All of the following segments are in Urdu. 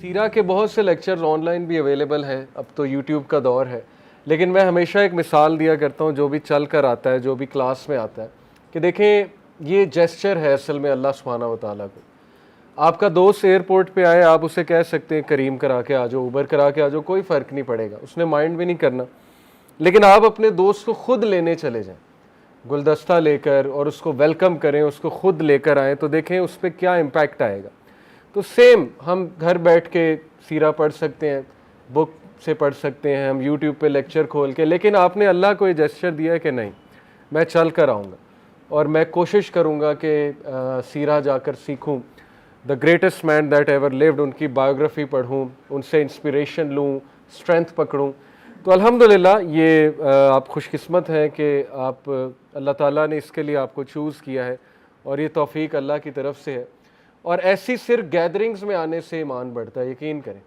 سیرہ کے بہت سے لیکچرز آن لائن بھی اویلیبل ہیں، اب تو یوٹیوب کا دور ہے، لیکن میں ہمیشہ ایک مثال دیا کرتا ہوں جو بھی چل کر آتا ہے، جو بھی کلاس میں آتا ہے، کہ دیکھیں یہ جیسچر ہے اصل میں اللہ سبحانہ و تعالیٰ کو۔ آپ کا دوست ایئرپورٹ پہ آئے، آپ اسے کہہ سکتے ہیں کریم کرا کے آ جاؤ، اوبر کرا کے آ جاؤ، کوئی فرق نہیں پڑے گا، اس نے مائنڈ بھی نہیں کرنا۔ لیکن آپ اپنے دوست کو خود لینے چلے جائیں گلدستہ لے کر اور اس کو ویلکم کریں، اس کو خود لے کر آئیں، تو دیکھیں اس پہ کیا امپیکٹ آئے گا۔ تو سیم ہم گھر بیٹھ کے سیرہ پڑھ سکتے ہیں، بک سے پڑھ سکتے ہیں، ہم یوٹیوب پہ لیکچر کھول کے، لیکن آپ نے اللہ کو یہ جیسچر دیا ہے کہ نہیں، میں چل کر آؤں گا اور میں کوشش کروں گا کہ سیرہ جا کر سیکھوں، the greatest man that ever lived, ان کی بایوگرافی پڑھوں، ان سے انسپریشن لوں، اسٹرینتھ پکڑوں۔ تو الحمدللہ یہ آپ خوش قسمت ہیں کہ آپ اللہ تعالیٰ نے اس کے لیے آپ کو چوز کیا ہے، اور یہ توفیق اللہ کی طرف سے ہے۔ اور ایسی صرف گیدرنگز میں آنے سے ایمان بڑھتا ہے، یقین کریں۔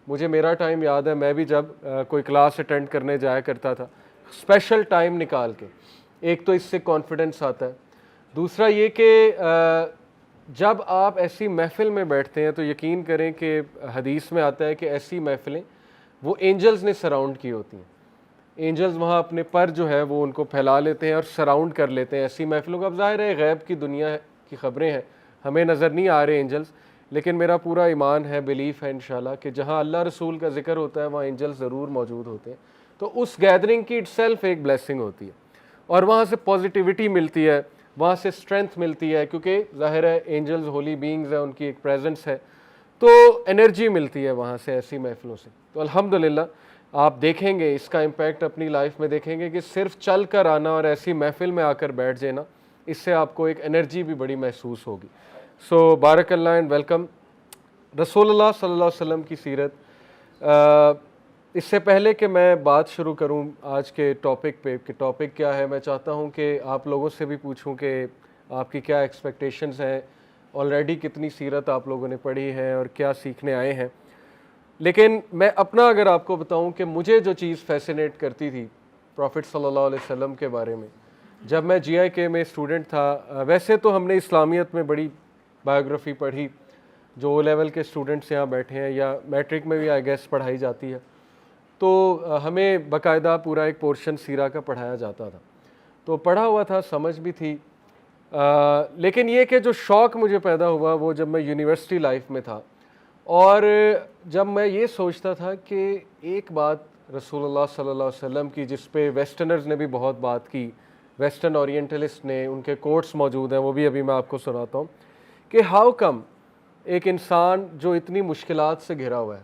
مجھے میرا ٹائم یاد ہے، میں بھی جب کوئی کلاس اٹینڈ کرنے جایا کرتا تھا اسپیشل ٹائم نکال کے، ایک تو اس سے کانفیڈنس آتا ہے، دوسرا یہ کہ جب آپ ایسی محفل میں بیٹھتے ہیں تو یقین کریں کہ حدیث میں آتا ہے کہ ایسی محفلیں وہ اینجلز نے سراؤنڈ کی ہوتی ہیں، اینجلز وہاں اپنے پر جو ہے وہ ان کو پھیلا لیتے ہیں اور سراؤنڈ کر لیتے ہیں ایسی محفلوں کو۔ اب ظاہر ہے غیب کی دنیا کی خبریں ہیں، ہمیں نظر نہیں آ رہے اینجلز، لیکن میرا پورا ایمان ہے، بلیف ہے انشاءاللہ کہ جہاں اللہ رسول کا ذکر ہوتا ہے وہاں اینجلز ضرور موجود ہوتے ہیں۔ تو اس گیدرنگ کی اٹ سیلف ایک بلیسنگ ہوتی ہے، اور وہاں سے پازیٹیوٹی ملتی ہے، وہاں سے اسٹرینتھ ملتی ہے، کیونکہ ظاہر ہے اینجلز ہولی بینگز ہیں، ان کی ایک پریزنس ہے، تو انرجی ملتی ہے وہاں سے ایسی محفلوں سے۔ تو الحمدللہ آپ دیکھیں گے اس کا امپیکٹ اپنی لائف میں، دیکھیں گے کہ صرف چل کر آنا اور ایسی محفل میں آ کر بیٹھ جانا، اس سے آپ کو ایک انرجی بھی بڑی محسوس ہوگی۔ سو بارک اللہ اینڈ ویلکم۔ رسول اللہ صلی اللہ علیہ وسلم کی سیرت، اس سے پہلے کہ میں بات شروع کروں آج کے ٹاپک پہ کہ ٹاپک کیا ہے، میں چاہتا ہوں کہ آپ لوگوں سے بھی پوچھوں کہ آپ کی کیا ایکسپیکٹیشنز ہیں، آلریڈی کتنی سیرت آپ لوگوں نے پڑھی ہے اور کیا سیکھنے آئے ہیں۔ لیکن میں اپنا اگر آپ کو بتاؤں کہ مجھے جو چیز فیسینیٹ کرتی تھی پروفٹ صلی اللہ علیہ وسلم کے بارے میں، جب میں جی آئی کے میں اسٹوڈنٹ تھا، ویسے تو ہم نے اسلامیت میں بڑی بایوگرافی پڑھی، جو او لیول کے اسٹوڈنٹس یہاں بیٹھے ہیں، یا میٹرک میں بھی آئی گیس پڑھائی جاتی ہے، تو ہمیں باقاعدہ پورا ایک پورشن سیرہ کا پڑھایا جاتا تھا، تو پڑھا ہوا تھا، سمجھ بھی تھی۔ لیکن یہ کہ جو شوق مجھے پیدا ہوا وہ جب میں یونیورسٹی لائف میں تھا، اور جب میں یہ سوچتا تھا کہ ایک بات رسول اللہ صلی اللہ علیہ وسلم کی جس پہ ویسٹرنرز نے بھی بہت بات کی، ویسٹرن اورینٹلسٹ نے، ان کے کوٹس موجود ہیں، وہ بھی ابھی میں آپ کو سناتا ہوں، کہ ہاؤ کم ایک انسان جو اتنی مشکلات سے گھرا ہوا ہے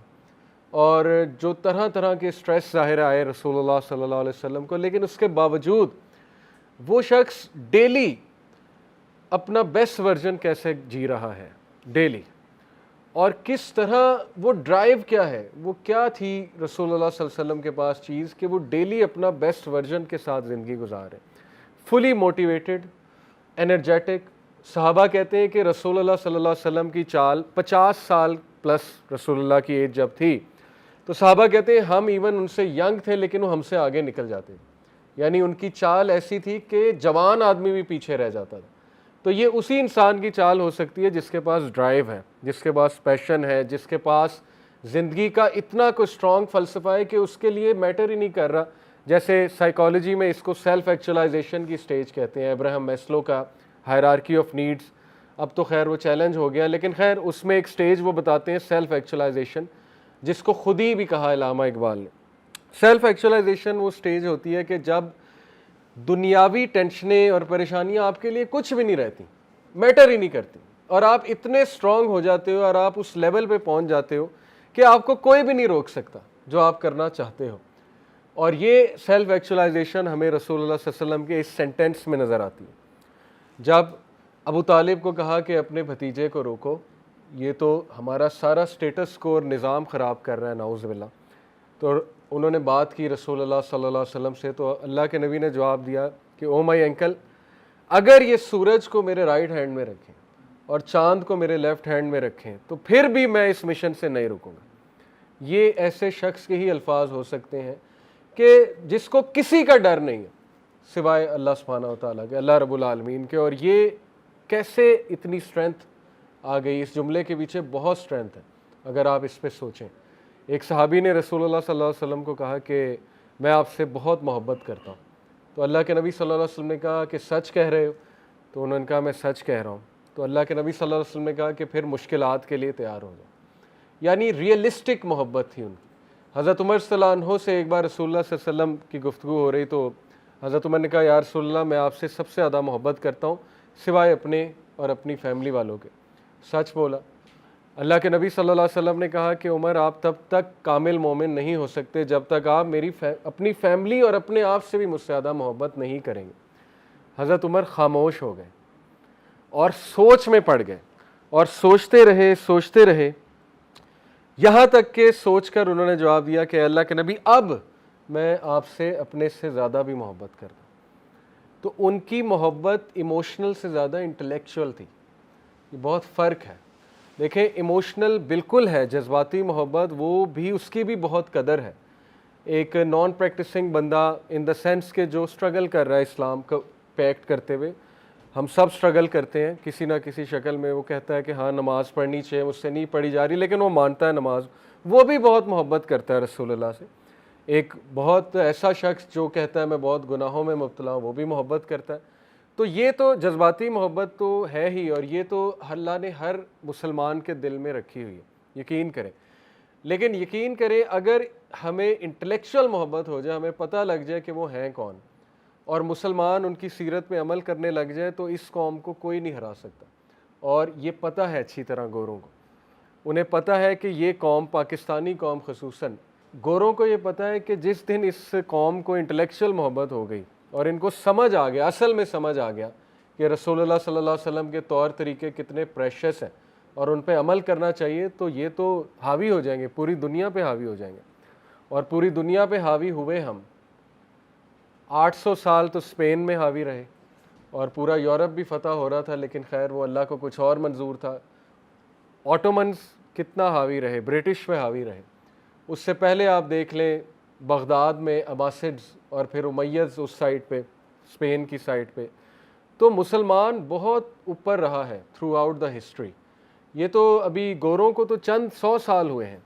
اور جو طرح طرح کے سٹریس ظاہر آئے رسول اللہ صلی اللہ علیہ وسلم کو، لیکن اس کے باوجود وہ شخص ڈیلی اپنا بیسٹ ورژن کیسے جی رہا ہے ڈیلی، اور کس طرح وہ ڈرائیو کیا ہے، وہ کیا تھی رسول اللہ صلی اللہ علیہ وسلم کے پاس چیز کہ وہ ڈیلی اپنا بیسٹ ورژن کے ساتھ زندگی گزارے، فلی موٹیویٹڈ، انرجیٹک۔ صحابہ کہتے ہیں کہ رسول اللہ صلی اللہ علیہ وسلم کی چال 50 سال پلس رسول اللہ کی ایج جب تھی، تو صحابہ کہتے ہیں ہم ایون ان سے ینگ تھے لیکن وہ ہم سے آگے نکل جاتے، یعنی ان کی چال ایسی تھی کہ جوان آدمی بھی پیچھے رہ جاتا تھا۔ تو یہ اسی انسان کی چال ہو سکتی ہے جس کے پاس ڈرائیو ہے، جس کے پاس پیشن ہے، جس کے پاس زندگی کا اتنا کوئی اسٹرانگ فلسفہ ہے کہ اس کے لیے میٹر ہی نہیں کر رہا، جیسے سائیکالوجی میں اس کو سیلف ایکچولائزیشن کی سٹیج کہتے ہیں، ابراہم میسلو کا ہائرارکی آف نیڈز، اب تو خیر وہ چیلنج ہو گیا، لیکن خیر اس میں ایک سٹیج وہ بتاتے ہیں سیلف ایکچولائزیشن، جس کو خود ہی بھی کہا علامہ اقبال نے۔ سیلف ایکچولائزیشن وہ سٹیج ہوتی ہے کہ جب دنیاوی ٹینشنیں اور پریشانیاں آپ کے لیے کچھ بھی نہیں رہتی، میٹر ہی نہیں کرتی، اور آپ اتنے اسٹرانگ ہو جاتے ہو اور آپ اس لیول پہ پہنچ جاتے ہو کہ آپ کو کوئی بھی نہیں روک سکتا جو آپ کرنا چاہتے ہو۔ اور یہ سیلف ایکچولائزیشن ہمیں رسول اللہ صلی اللہ علیہ وسلم کے اس سینٹینس میں نظر آتی ہے، جب ابو طالب کو کہا کہ اپنے بھتیجے کو روکو، یہ تو ہمارا سارا سٹیٹس کو اور نظام خراب کر رہا ہے نعوذ باللہ، تو انہوں نے بات کی رسول اللہ صلی اللہ علیہ وسلم سے، تو اللہ کے نبی نے جواب دیا کہ او مائی انکل، اگر یہ سورج کو میرے رائٹ ہینڈ میں رکھیں اور چاند کو میرے لیفٹ ہینڈ میں رکھیں تو پھر بھی میں اس مشن سے نہیں رکوں گا۔ یہ ایسے شخص کے ہی الفاظ ہو سکتے ہیں کہ جس کو کسی کا ڈر نہیں ہے سوائے اللہ سبحانہ و تعالیٰ کے، اللہ رب العالمین کے، اور یہ کیسے اتنی اسٹرینتھ آ گئی، اس جملے کے پیچھے بہت اسٹرینتھ ہے، اگر آپ اس پہ سوچیں. ایک صحابی نے رسول اللہ صلی اللہ علیہ وسلم کو کہا کہ میں آپ سے بہت محبت کرتا ہوں. تو اللہ کے نبی صلی اللہ علیہ وسلم نے کہا کہ سچ کہہ رہے ہو؟ تو انہوں نے کہا میں سچ کہہ رہا ہوں. تو اللہ کے نبی صلی اللہ علیہ وسلم نے کہا کہ پھر مشکلات کے لیے تیار ہو جاؤ. یعنی ریئلسٹک محبت تھی ان کی. حضرت عمر صلی اللہ عنہ سے ایک بار رسول اللہ صلی اللہ علیہ وسلم کی گفتگو ہو رہی تو حضرت عمر نے کہا یا رسول اللہ میں آپ سے سب سے زیادہ محبت کرتا ہوں سوائے اپنے اور اپنی فیملی والوں کے. سچ بولا. اللہ کے نبی صلی اللہ علیہ وسلم نے کہا کہ عمر آپ تب تک کامل مومن نہیں ہو سکتے جب تک آپ اپنی فیملی اور اپنے آپ سے بھی مجھ سے زیادہ محبت نہیں کریں گے. حضرت عمر خاموش ہو گئے اور سوچ میں پڑ گئے اور سوچتے رہے یہاں تک کہ سوچ کر انہوں نے جواب دیا کہ اللہ کے نبی اب میں آپ سے اپنے سے زیادہ بھی محبت کرتا ہوں. تو ان کی محبت ایموشنل سے زیادہ انٹلیکچوئل تھی. یہ بہت فرق ہے. دیکھیں ایموشنل بالکل ہے, جذباتی محبت وہ بھی اس کی بھی بہت قدر ہے. ایک نان پریکٹسنگ بندہ ان دا سینس کہ جو اسٹرگل کر رہا ہے اسلام کو پیکٹ کرتے ہوئے, ہم سب اسٹرگل کرتے ہیں کسی نہ کسی شکل میں. وہ کہتا ہے کہ ہاں نماز پڑھنی چاہیے, مجھ سے نہیں پڑھی جا رہی, لیکن وہ مانتا ہے نماز. وہ بھی بہت محبت کرتا ہے رسول اللہ سے. ایک بہت ایسا شخص جو کہتا ہے میں بہت گناہوں میں مبتلا ہوں, وہ بھی محبت کرتا ہے. تو یہ تو جذباتی محبت تو ہے ہی, اور یہ تو اللہ نے ہر مسلمان کے دل میں رکھی ہوئی ہے, یقین کریں. لیکن یقین کریں اگر ہمیں انٹلیکچوئل محبت ہو جائے, ہمیں پتہ لگ جائے کہ وہ ہیں کون, اور مسلمان ان کی سیرت میں عمل کرنے لگ جائے, تو اس قوم کو کوئی نہیں ہرا سکتا. اور یہ پتہ ہے اچھی طرح گوروں کو, انہیں پتہ ہے کہ یہ قوم, پاکستانی قوم خصوصاً, گوروں کو یہ پتہ ہے کہ جس دن اس قوم کو انٹلیکچوئل محبت ہو گئی اور ان کو سمجھ آ گیا, اصل میں سمجھ آ گیا کہ رسول اللہ صلی اللہ علیہ وسلم کے طور طریقے کتنے پریشس ہیں اور ان پہ عمل کرنا چاہیے, تو یہ تو حاوی ہو جائیں گے, پوری دنیا پہ حاوی ہو جائیں گے. اور پوری دنیا پہ حاوی ہوئے ہم. 800 سال تو اسپین میں حاوی رہے اور پورا یورپ بھی فتح ہو رہا تھا, لیکن خیر وہ اللہ کو کچھ اور منظور تھا. آٹومنز کتنا حاوی رہے, برٹش پہ حاوی رہے. اس سے پہلے آپ دیکھ لیں بغداد میں عباسڈز اور پھر امیدز اس سائڈ پہ, اسپین کی سائڈ پہ. تو مسلمان بہت اوپر رہا ہے تھرو آؤٹ دا ہسٹری. یہ تو ابھی گوروں کو تو چند 100 سال ہوئے ہیں,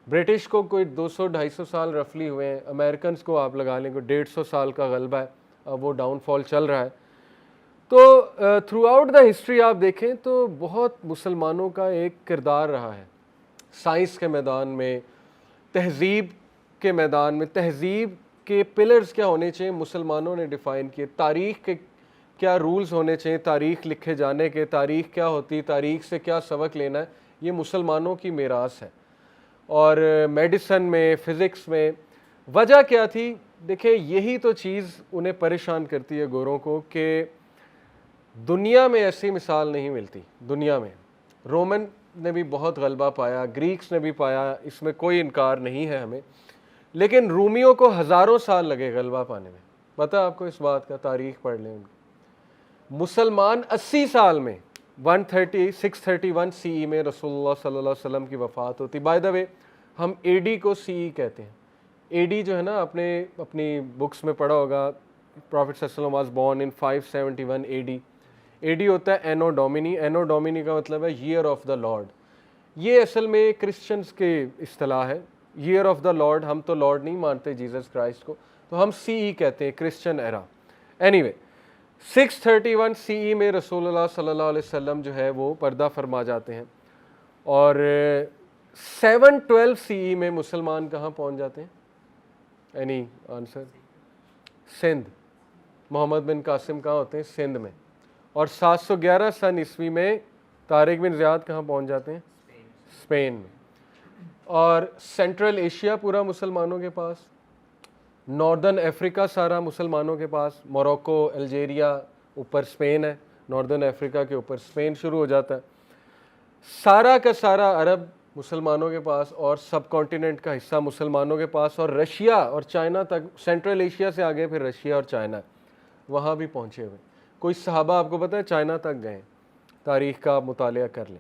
برٹش کو کوئی 200-250 سال رفلی ہوئے ہیں, امریکنز کو آپ لگا لیں کوئی 150 سال کا غلبہ ہے, اب وہ ڈاؤن فال چل رہا ہے. تو تھرو آؤٹ دا ہسٹری آپ دیکھیں تو بہت مسلمانوں کا ایک کردار رہا ہے. سائنس کے میدان میں, تہذیب کے میدان میں, تہذیب کے پلرز کیا ہونے چاہیے مسلمانوں نے ڈیفائن کیے, تاریخ کے کیا رولز ہونے چاہیے تاریخ لکھے جانے کے, تاریخ کیا ہوتی, تاریخ سے کیا سبق لینا ہے, یہ مسلمانوں کی میراث ہے. اور میڈیسن میں, فزکس میں وجہ کیا تھی؟ دیکھیں یہی تو چیز انہیں پریشان کرتی ہے گوروں کو کہ دنیا میں ایسی مثال نہیں ملتی. دنیا میں رومن نے بھی بہت غلبہ پایا, گریکس نے بھی پایا, اس میں کوئی انکار نہیں ہے ہمیں, لیکن رومیوں کو ہزاروں سال لگے غلبہ پانے میں. پتہ آپ کو اس بات کا؟ تاریخ پڑھ لیں. مسلمان 80 سال میں 631 سی ای میں رسول اللہ صلی اللہ علیہ وسلم کی وفات ہوتی. بائی دا وے ہم اے ڈی کو سی ای کہتے ہیں. اے ڈی جو ہے نا, آپ نے اپنی بکس میں پڑھا ہوگا, پروفٹ صلی اللہ علیہ وسلم was born in 571 a D. A D ہوتا ہے اینو ڈومینی. اینو ڈومینی کا مطلب ہے ایئر آف دا لارڈ. یہ اصل میں کرسچنز کے اصطلاح ہے, ایئر آف دا لارڈ. ہم تو لارڈ نہیں مانتے جیزس کرائسٹ کو, تو ہم سی ای کہتے ہیں, کرسچن ایرا. اینی وے 631 سی ای میں رسول اللہ صلی اللہ علیہ وسلم جو ہے وہ پردہ فرما جاتے ہیں, اور 712 سی ای میں مسلمان کہاں پہنچ جاتے ہیں؟ Any answer? سندھ. محمد بن قاسم کہاں ہوتے ہیں؟ سندھ میں. اور 711 سن عیسوی میں طارق بن زیاد کہاں پہنچ جاتے ہیں؟ اسپین میں. اور سینٹرل ایشیا پورا مسلمانوں کے پاس, ناردرن افریقہ سارا مسلمانوں کے پاس, موروکو, الجیریا, اوپر اسپین ہے, ناردرن افریقہ کے اوپر اسپین شروع ہو جاتا ہے. سارا کا سارا عرب مسلمانوں کے پاس, اور سب کانٹیننٹ کا حصہ مسلمانوں کے پاس, اور رشیا اور چائنا تک. سینٹرل ایشیا سے آگے پھر رشیا اور چائنا, وہاں بھی پہنچے ہوئے. کوئی صحابہ آپ کو پتہ ہے چائنا تک گئے, تاریخ کا آپ مطالعہ کر لیں.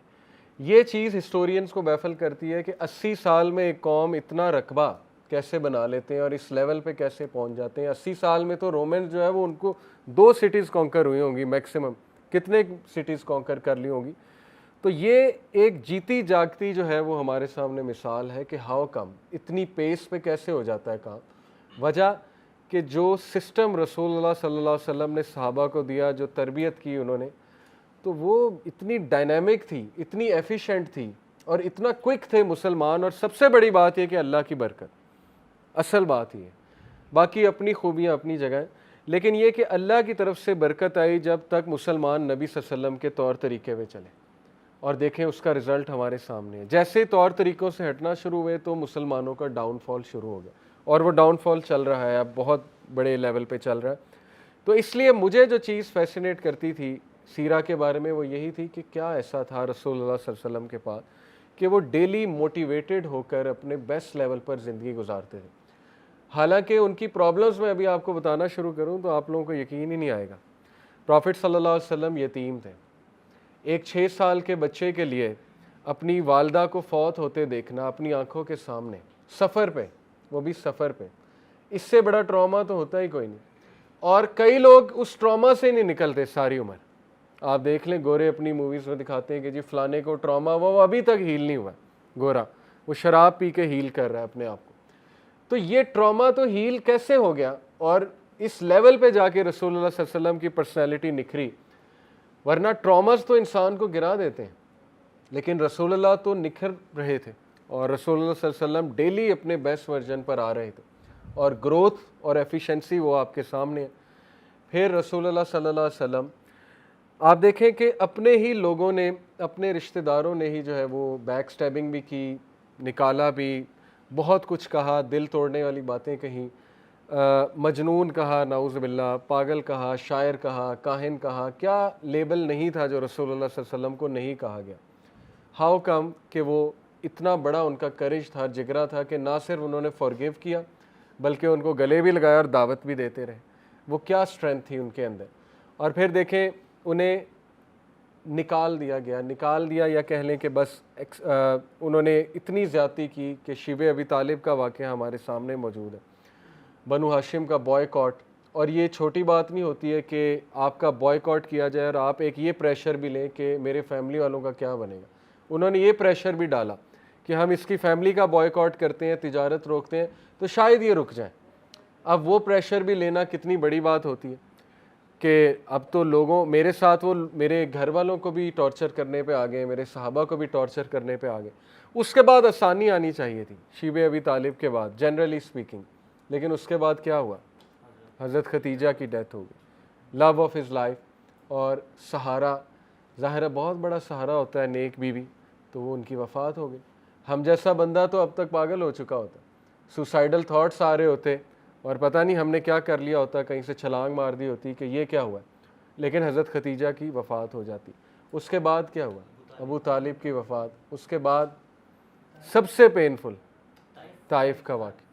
یہ چیز ہسٹورینز کو بیفل کرتی ہے کہ 80 سال میں ایک قوم اتنا رقبہ کیسے بنا لیتے ہیں اور اس لیول پہ کیسے پہنچ جاتے ہیں. 80 سال میں تو رومنز جو ہے وہ ان کو 2 سٹیز کانکر ہوئی ہوں گی میکسیمم, کتنے سٹیز کانکر کر لی ہوں گی. تو یہ ایک جیتی جاگتی جو ہے وہ ہمارے سامنے مثال ہے کہ ہاؤ کم اتنی پیس پہ کیسے ہو جاتا ہے کام. وجہ کہ جو سسٹم رسول اللہ صلی اللہ علیہ وسلم نے صحابہ کو دیا, جو تربیت کی انہوں نے, تو وہ اتنی ڈائنامک تھی, اتنی ایفیشینٹ تھی اور اتنا کوئک تھے مسلمان. اور سب سے بڑی بات یہ کہ اللہ کی برکت, اصل بات یہ ہے. باقی اپنی خوبیاں اپنی جگہ, لیکن یہ کہ اللہ کی طرف سے برکت آئی جب تک مسلمان نبی صلی اللہ علیہ وسلم کے طور طریقے پہ چلے. اور دیکھیں اس کا رزلٹ ہمارے سامنے ہے. جیسے طور طریقوں سے ہٹنا شروع ہوئے تو مسلمانوں کا ڈاؤن فال شروع ہو گیا, اور وہ ڈاؤن فال چل رہا ہے, اب بہت بڑے لیول پہ چل رہا ہے. تو اس لیے مجھے جو چیز فیسینیٹ کرتی تھی سیرہ کے بارے میں وہ یہی تھی کہ کیا ایسا تھا رسول اللہ صلی اللہ علیہ وسلم کے پاس کہ وہ ڈیلی موٹیویٹڈ ہو کر اپنے بیسٹ لیول پر زندگی گزارتے تھے. حالانکہ ان کی پرابلمز میں ابھی آپ کو بتانا شروع کروں تو آپ لوگوں کو یقین ہی نہیں آئے گا. پروفٹ صلی اللہ علیہ وسلم یتیم تھے. ایک 6 سال کے بچے کے لیے اپنی والدہ کو فوت ہوتے دیکھنا اپنی آنکھوں کے سامنے, سفر پہ, وہ بھی سفر پہ, اس سے بڑا ٹراما تو ہوتا ہی کوئی نہیں. اور کئی لوگ اس ٹراما سے نہیں نکلتے ساری عمر. آپ دیکھ لیں گورے اپنی موویز میں دکھاتے ہیں کہ جی فلانے کو ٹراما وہ ابھی تک ہیل نہیں ہوا, گورا وہ شراب پی کے ہیل کر رہا ہے اپنے آپ کو. تو یہ ٹراما تو ہیل کیسے ہو گیا اور اس لیول پہ جا کے رسول اللہ صلی اللہ علیہ وسلم کی پرسنالٹی نکھری. ورنہ ٹراماز تو انسان کو گرا دیتے ہیں, لیکن رسول اللہ تو نکھر رہے تھے اور رسول اللہ صلی اللہ علیہ وسلم ڈیلی اپنے بیسٹ ورژن پر آ رہے تھے, اور گروتھ اور ایفیشنسی وہ آپ کے سامنے ہے. پھر رسول اللہ صلی اللہ علیہ وسلم آپ دیکھیں کہ اپنے ہی لوگوں نے, اپنے رشتہ داروں نے ہی جو ہے وہ بیک سٹیبنگ بھی کی, نکالا بھی, بہت کچھ کہا, دل توڑنے والی باتیں کہیں, مجنون کہا, نعوذ باللہ, پاگل کہا, شاعر کہا, کاہن کہا, کیا لیبل نہیں تھا جو رسول اللہ صلی اللہ علیہ وسلم کو نہیں کہا گیا. ہاؤ کم کہ وہ اتنا بڑا ان کا کریج تھا, جگرا تھا کہ نہ صرف انہوں نے فارگیو کیا بلکہ ان کو گلے بھی لگایا اور دعوت بھی دیتے رہے. وہ کیا اسٹرینتھ تھی ان کے اندر. اور پھر دیکھیں انہیں نکال دیا گیا, نکال دیا یا کہہ لیں کہ بس انہوں نے اتنی زیادتی کی کہ شیب ابی طالب کا واقعہ ہمارے سامنے موجود ہے, بنو ہاشم کا بوائے-کاٹ. اور یہ چھوٹی بات نہیں ہوتی ہے کہ آپ کا بوائے-کاٹ کیا جائے اور آپ ایک یہ پریشر بھی لیں کہ میرے فیملی والوں کا کیا بنے گا. انہوں نے یہ پریشر بھی ڈالا کہ ہم اس کی فیملی کا بوائے-کاٹ کرتے ہیں, تجارت روکتے ہیں تو شاید یہ رک جائیں. اب وہ پریشر بھی لینا کتنی بڑی بات ہوتی ہے کہ اب تو لوگوں میرے ساتھ وہ میرے گھر والوں کو بھی ٹارچر کرنے پہ آ گئے, میرے صحابہ کو بھی ٹارچر کرنے پہ آ گئے. اس کے بعد آسانی آنی چاہیے تھی شیب ابی طالب کے بعد, جنرلی اسپیکنگ. لیکن اس کے بعد کیا ہوا, حضرت ختیجہ کی ڈیتھ ہو گئی, لو آف ہز لائف. اور سہارا, ظاہر ہے بہت بڑا سہارا ہوتا ہے نیک بیوی, تو وہ ان کی وفات ہو گئی. ہم جیسا بندہ تو اب تک پاگل ہو چکا ہوتا, سوسائڈل تھاٹس آ رہے ہوتے اور پتہ نہیں ہم نے کیا کر لیا ہوتا, کہیں سے چھلانگ مار دی ہوتی کہ یہ کیا ہوا. لیکن حضرت ختیجہ کی وفات ہو جاتی. اس کے بعد کیا ہوا, ابو طالب کی وفات. اس کے بعد سب سے پینفل طائف کا واقعہ.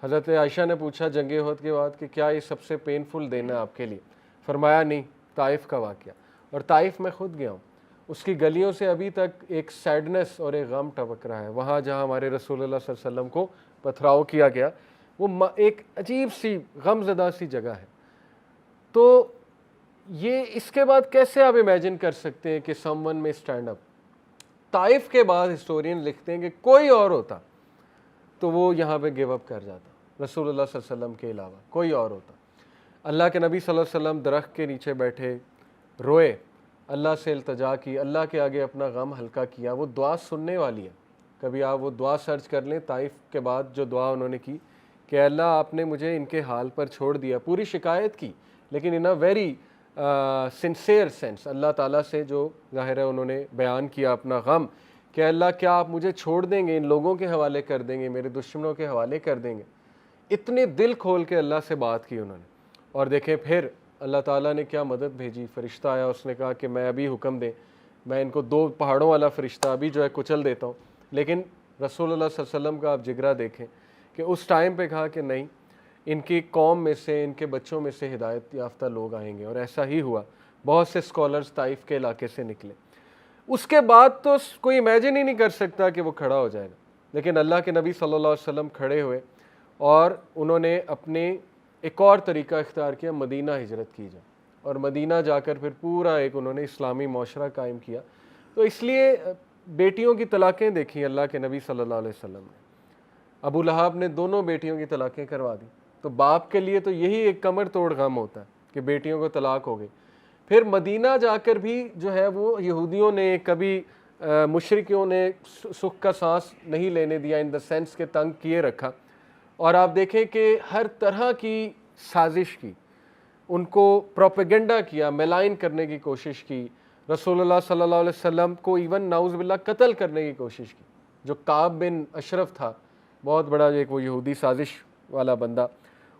حضرت عائشہ نے پوچھا جنگ احد کے بعد کہ کیا یہ سب سے پینفل دن ہے آپ کے لیے, فرمایا نہیں, طائف کا واقعہ. اور طائف میں خود گیا ہوں, اس کی گلیوں سے ابھی تک ایک سیڈنس اور ایک غم ٹپک رہا ہے. وہاں جہاں ہمارے رسول اللہ صلی اللہ علیہ وسلم کو پتھراؤ کیا گیا, وہ ایک عجیب سی غم زدہ سی جگہ ہے. تو یہ اس کے بعد کیسے آپ امیجن کر سکتے ہیں کہ سم ون میں اسٹینڈ اپ. طائف کے بعد ہسٹورین لکھتے ہیں کہ کوئی اور ہوتا تو وہ یہاں پہ گیو اپ کر جاتا, رسول اللہ صلی اللہ علیہ وسلم کے علاوہ کوئی اور ہوتا. اللہ کے نبی صلی اللہ علیہ وسلم درخت کے نیچے بیٹھے, روئے, اللہ سے التجا کی, اللہ کے آگے اپنا غم ہلکا کیا. وہ دعا سننے والی ہے, کبھی آپ وہ دعا سرچ کر لیں. طائف کے بعد جو دعا انہوں نے کی کہ اللہ آپ نے مجھے ان کے حال پر چھوڑ دیا, پوری شکایت کی لیکن ان اے ویری سنسیئر سینس اللہ تعالیٰ سے, جو ظاہر ہے انہوں نے بیان کیا اپنا غم کہ اللہ کیا آپ مجھے چھوڑ دیں گے, ان لوگوں کے حوالے کر دیں گے, میرے دشمنوں کے حوالے کر دیں گے. اتنے دل کھول کے اللہ سے بات کی انہوں نے. اور دیکھیں پھر اللہ تعالیٰ نے کیا مدد بھیجی, فرشتہ آیا, اس نے کہا کہ میں ابھی حکم دیں, میں ان کو 2 پہاڑوں والا فرشتہ ابھی جو ہے کچل دیتا ہوں. لیکن رسول اللہ صلی اللہ علیہ وسلم کا آپ جگرا دیکھیں کہ اس ٹائم پہ کہا کہ نہیں, ان کی قوم میں سے, ان کے بچوں میں سے ہدایت یافتہ لوگ آئیں گے. اور ایسا ہی ہوا, بہت سے اسکالرز طائف کے علاقے سے نکلے. اس کے بعد تو کوئی امیجن ہی نہیں کر سکتا کہ وہ کھڑا ہو جائے گا. لیکن اللہ کے نبی صلی اللہ علیہ وسلم کھڑے ہوئے اور انہوں نے اپنے ایک اور طریقہ اختیار کیا, مدینہ ہجرت کی جائے, اور مدینہ جا کر پھر پورا ایک انہوں نے اسلامی معاشرہ قائم کیا. تو اس لیے بیٹیوں کی طلاقیں دیکھیں اللہ کے نبی صلی اللہ علیہ وسلم نے. ابو لہب نے دونوں بیٹیوں کی طلاقیں کروا دی. تو باپ کے لیے تو یہی ایک کمر توڑ غم ہوتا ہے کہ بیٹیوں کو طلاق ہو گئی. پھر مدینہ جا کر بھی جو ہے وہ یہودیوں نے کبھی مشرکیوں نے سکھ کا سانس نہیں لینے دیا، ان دا سینس کہ تنگ کیے رکھا. اور آپ دیکھیں کہ ہر طرح کی سازش کی، ان کو پروپیگنڈا کیا، میلائن کرنے کی کوشش کی. رسول اللہ صلی اللہ علیہ وسلم کو ایون نعوذ باللہ قتل کرنے کی کوشش کی. جو کعب بن اشرف تھا، بہت بڑا ایک وہ یہودی سازش والا بندہ،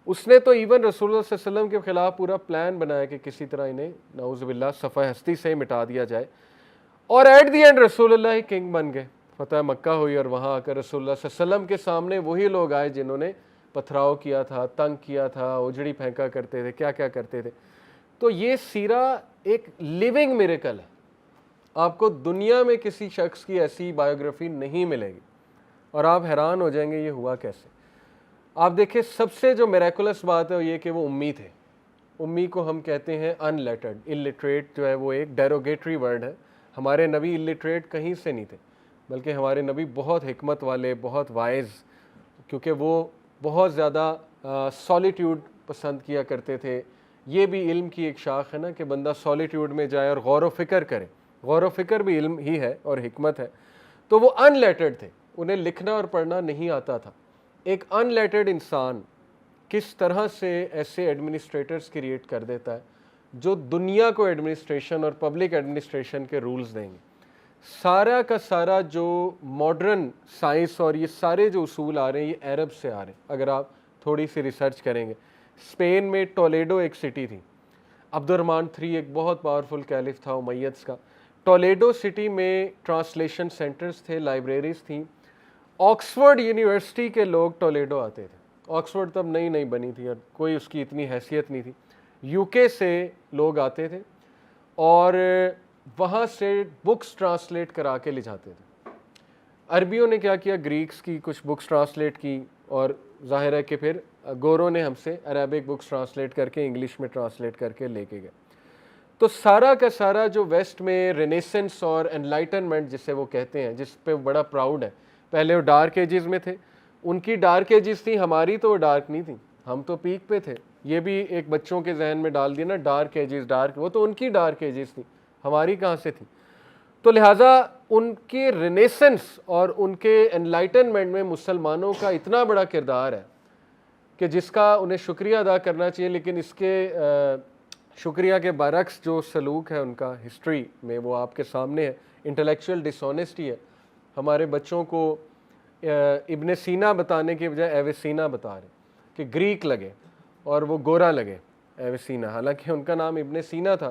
اس نے تو ایون رسول اللہ صلی اللہ علیہ وسلم کے خلاف پورا پلان بنایا کہ کسی طرح انہیں نعوذ باللہ صفحہ ہستی سے مٹا دیا جائے. اور ایٹ دی اینڈ رسول اللہ ہی کنگ بن گئے. فتح مکہ ہوئی اور وہاں آ کر رسول اللہ صلی اللہ علیہ وسلم کے سامنے وہی لوگ آئے جنہوں نے پتھراؤ کیا تھا، تنگ کیا تھا، اجڑی پھینکا کرتے تھے، کیا کیا کرتے تھے. تو یہ سیرہ ایک لیونگ میریکل ہے. آپ کو دنیا میں کسی شخص کی ایسی بایوگرافی نہیں ملے گی اور آپ حیران ہو جائیں گے یہ ہوا کیسے. آپ دیکھیں سب سے جو میریکولس بات ہے وہ یہ کہ وہ امی تھے. امی کو ہم کہتے ہیں ان لیٹرڈ، الٹریٹ جو ہے وہ ایک ڈیروگیٹری ورڈ ہے. ہمارے نبی الٹریٹ کہیں سے نہیں تھے، بلکہ ہمارے نبی بہت حکمت والے، بہت وائز، کیونکہ وہ بہت زیادہ سولیٹیوڈ پسند کیا کرتے تھے. یہ بھی علم کی ایک شاخ ہے نا کہ بندہ سولیٹیوڈ میں جائے اور غور و فکر کرے. غور و فکر بھی علم ہی ہے اور حکمت ہے. تو وہ ان لیٹرڈ تھے، انہیں لکھنا اور پڑھنا نہیں آتا تھا. ایک ان لیٹرڈ انسان کس طرح سے ایسے ایڈمنسٹریٹرز کریٹ کر دیتا ہے جو دنیا کو ایڈمنسٹریشن اور پبلک ایڈمنسٹریشن کے رولز دیں گے. سارا کا سارا جو ماڈرن سائنس اور یہ سارے جو اصول آ رہے ہیں یہ عرب سے آ رہے ہیں. اگر آپ تھوڑی سی ریسرچ کریں گے، اسپین میں ٹولیڈو ایک سٹی تھی. عبد الرحمن III ایک بہت پاورفل کیلف تھا امیدز کا. ٹولیڈو سٹی میں ٹرانسلیشن سینٹرز تھے، لائبریریز تھیں. آکسفورڈ یونیورسٹی کے لوگ ٹولیڈو آتے تھے. آکسفورڈ تب نئی نئی بنی تھی اور کوئی اس کی اتنی حیثیت نہیں تھی. یو کے سے لوگ آتے تھے اور وہاں سے بکس ٹرانسلیٹ کرا کے لے جاتے تھے. عربیوں نے کیا کیا، گریکس کی کچھ بکس ٹرانسلیٹ کی اور ظاہر ہے کہ پھر گوروں نے ہم سے عربک بکس ٹرانسلیٹ کر کے انگلش میں ٹرانسلیٹ کر کے لے کے گئے. تو سارا کا سارا جو ویسٹ میں رینیسنس اور انلائٹنمنٹ جسے وہ کہتے ہیں، جس پہ بڑا پراؤڈ ہے. پہلے وہ ڈارک ایجز میں تھے، ان کی ڈارک ایجز تھیں، ہماری تو وہ ڈارک نہیں تھیں، ہم تو پیک پہ تھے. یہ بھی ایک بچوں کے ذہن میں ڈال دیا نا ڈارک ایجز، ڈارک، وہ تو ان کی ڈارک ایجز تھیں، ہماری کہاں سے تھی. تو لہٰذا ان کے رینیسنس اور ان کے انلائٹنمنٹ میں مسلمانوں کا اتنا بڑا کردار ہے کہ جس کا انہیں شکریہ ادا کرنا چاہیے. لیکن اس کے شکریہ کے برعکس جو سلوک ہے ان کا ہسٹری میں وہ آپ کے سامنے ہے. انٹلیکچوئل ڈس آنیسٹی ہے. ہمارے بچوں کو ابن سینا بتانے کے بجائے ایویسینا بتا رہے کہ گریک لگے اور وہ گورا لگے ایویسینا، حالانکہ ان کا نام ابن سینا تھا.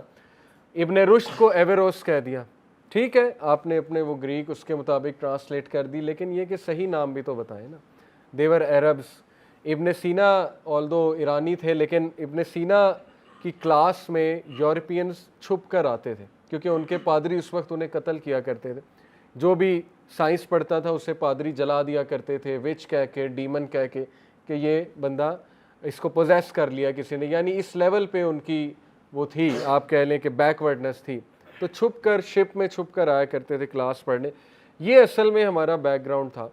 ابن رشد کو ایویروس کہہ دیا. ٹھیک ہے، آپ نے اپنے وہ گریک اس کے مطابق ٹرانسلیٹ کر دی، لیکن یہ کہ صحیح نام بھی تو بتائیں نا. دیور عربس. ابن سینا آلدو ایرانی تھے، لیکن ابن سینا کی کلاس میں یورپینز چھپ کر آتے تھے کیونکہ ان کے پادری اس وقت انہیں قتل کیا کرتے تھے. جو بھی سائنس پڑھتا تھا اسے پادری جلا دیا کرتے تھے، وچ کہہ کے، ڈیمن کہہ کے کہ یہ بندہ اس کو پوزیس کر لیا کسی نے. یعنی اس لیول پہ ان کی وہ تھی، آپ کہہ لیں کہ بیکورڈنس تھی. تو چھپ کر، شپ میں چھپ کر آیا کرتے تھے کلاس پڑھنے. یہ اصل میں ہمارا بیک گراؤنڈ تھا.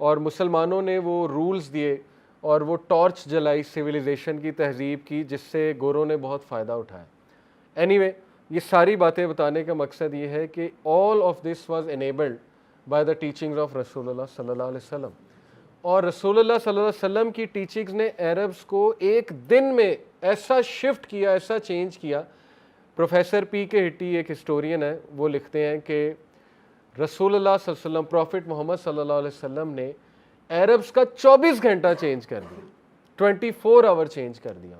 اور مسلمانوں نے وہ رولز دیے اور وہ ٹارچ جلائی سویلائزیشن کی، تہذیب کی، جس سے گوروں نے بہت فائدہ اٹھایا. اینی یہ ساری باتیں بتانے کا مقصد یہ ہے کہ all of this was enabled by the teachings of رسول اللہ صلی اللہ علیہ وسلم. اور رسول اللہ صلی اللہ علیہ وسلم کی ٹیچنگز نے عربس کو ایک دن میں ایسا شفٹ کیا، ایسا چینج کیا. پروفیسر پی کے ہٹی ایک ہسٹورین ہے، وہ لکھتے ہیں کہ رسول اللہ صلی اللہ علیہ وسلم، پروفٹ محمد صلی اللہ علیہ وسلم نے عربس کا 24 گھنٹہ چینج کر دیا، 24 آور چینج کر دیا.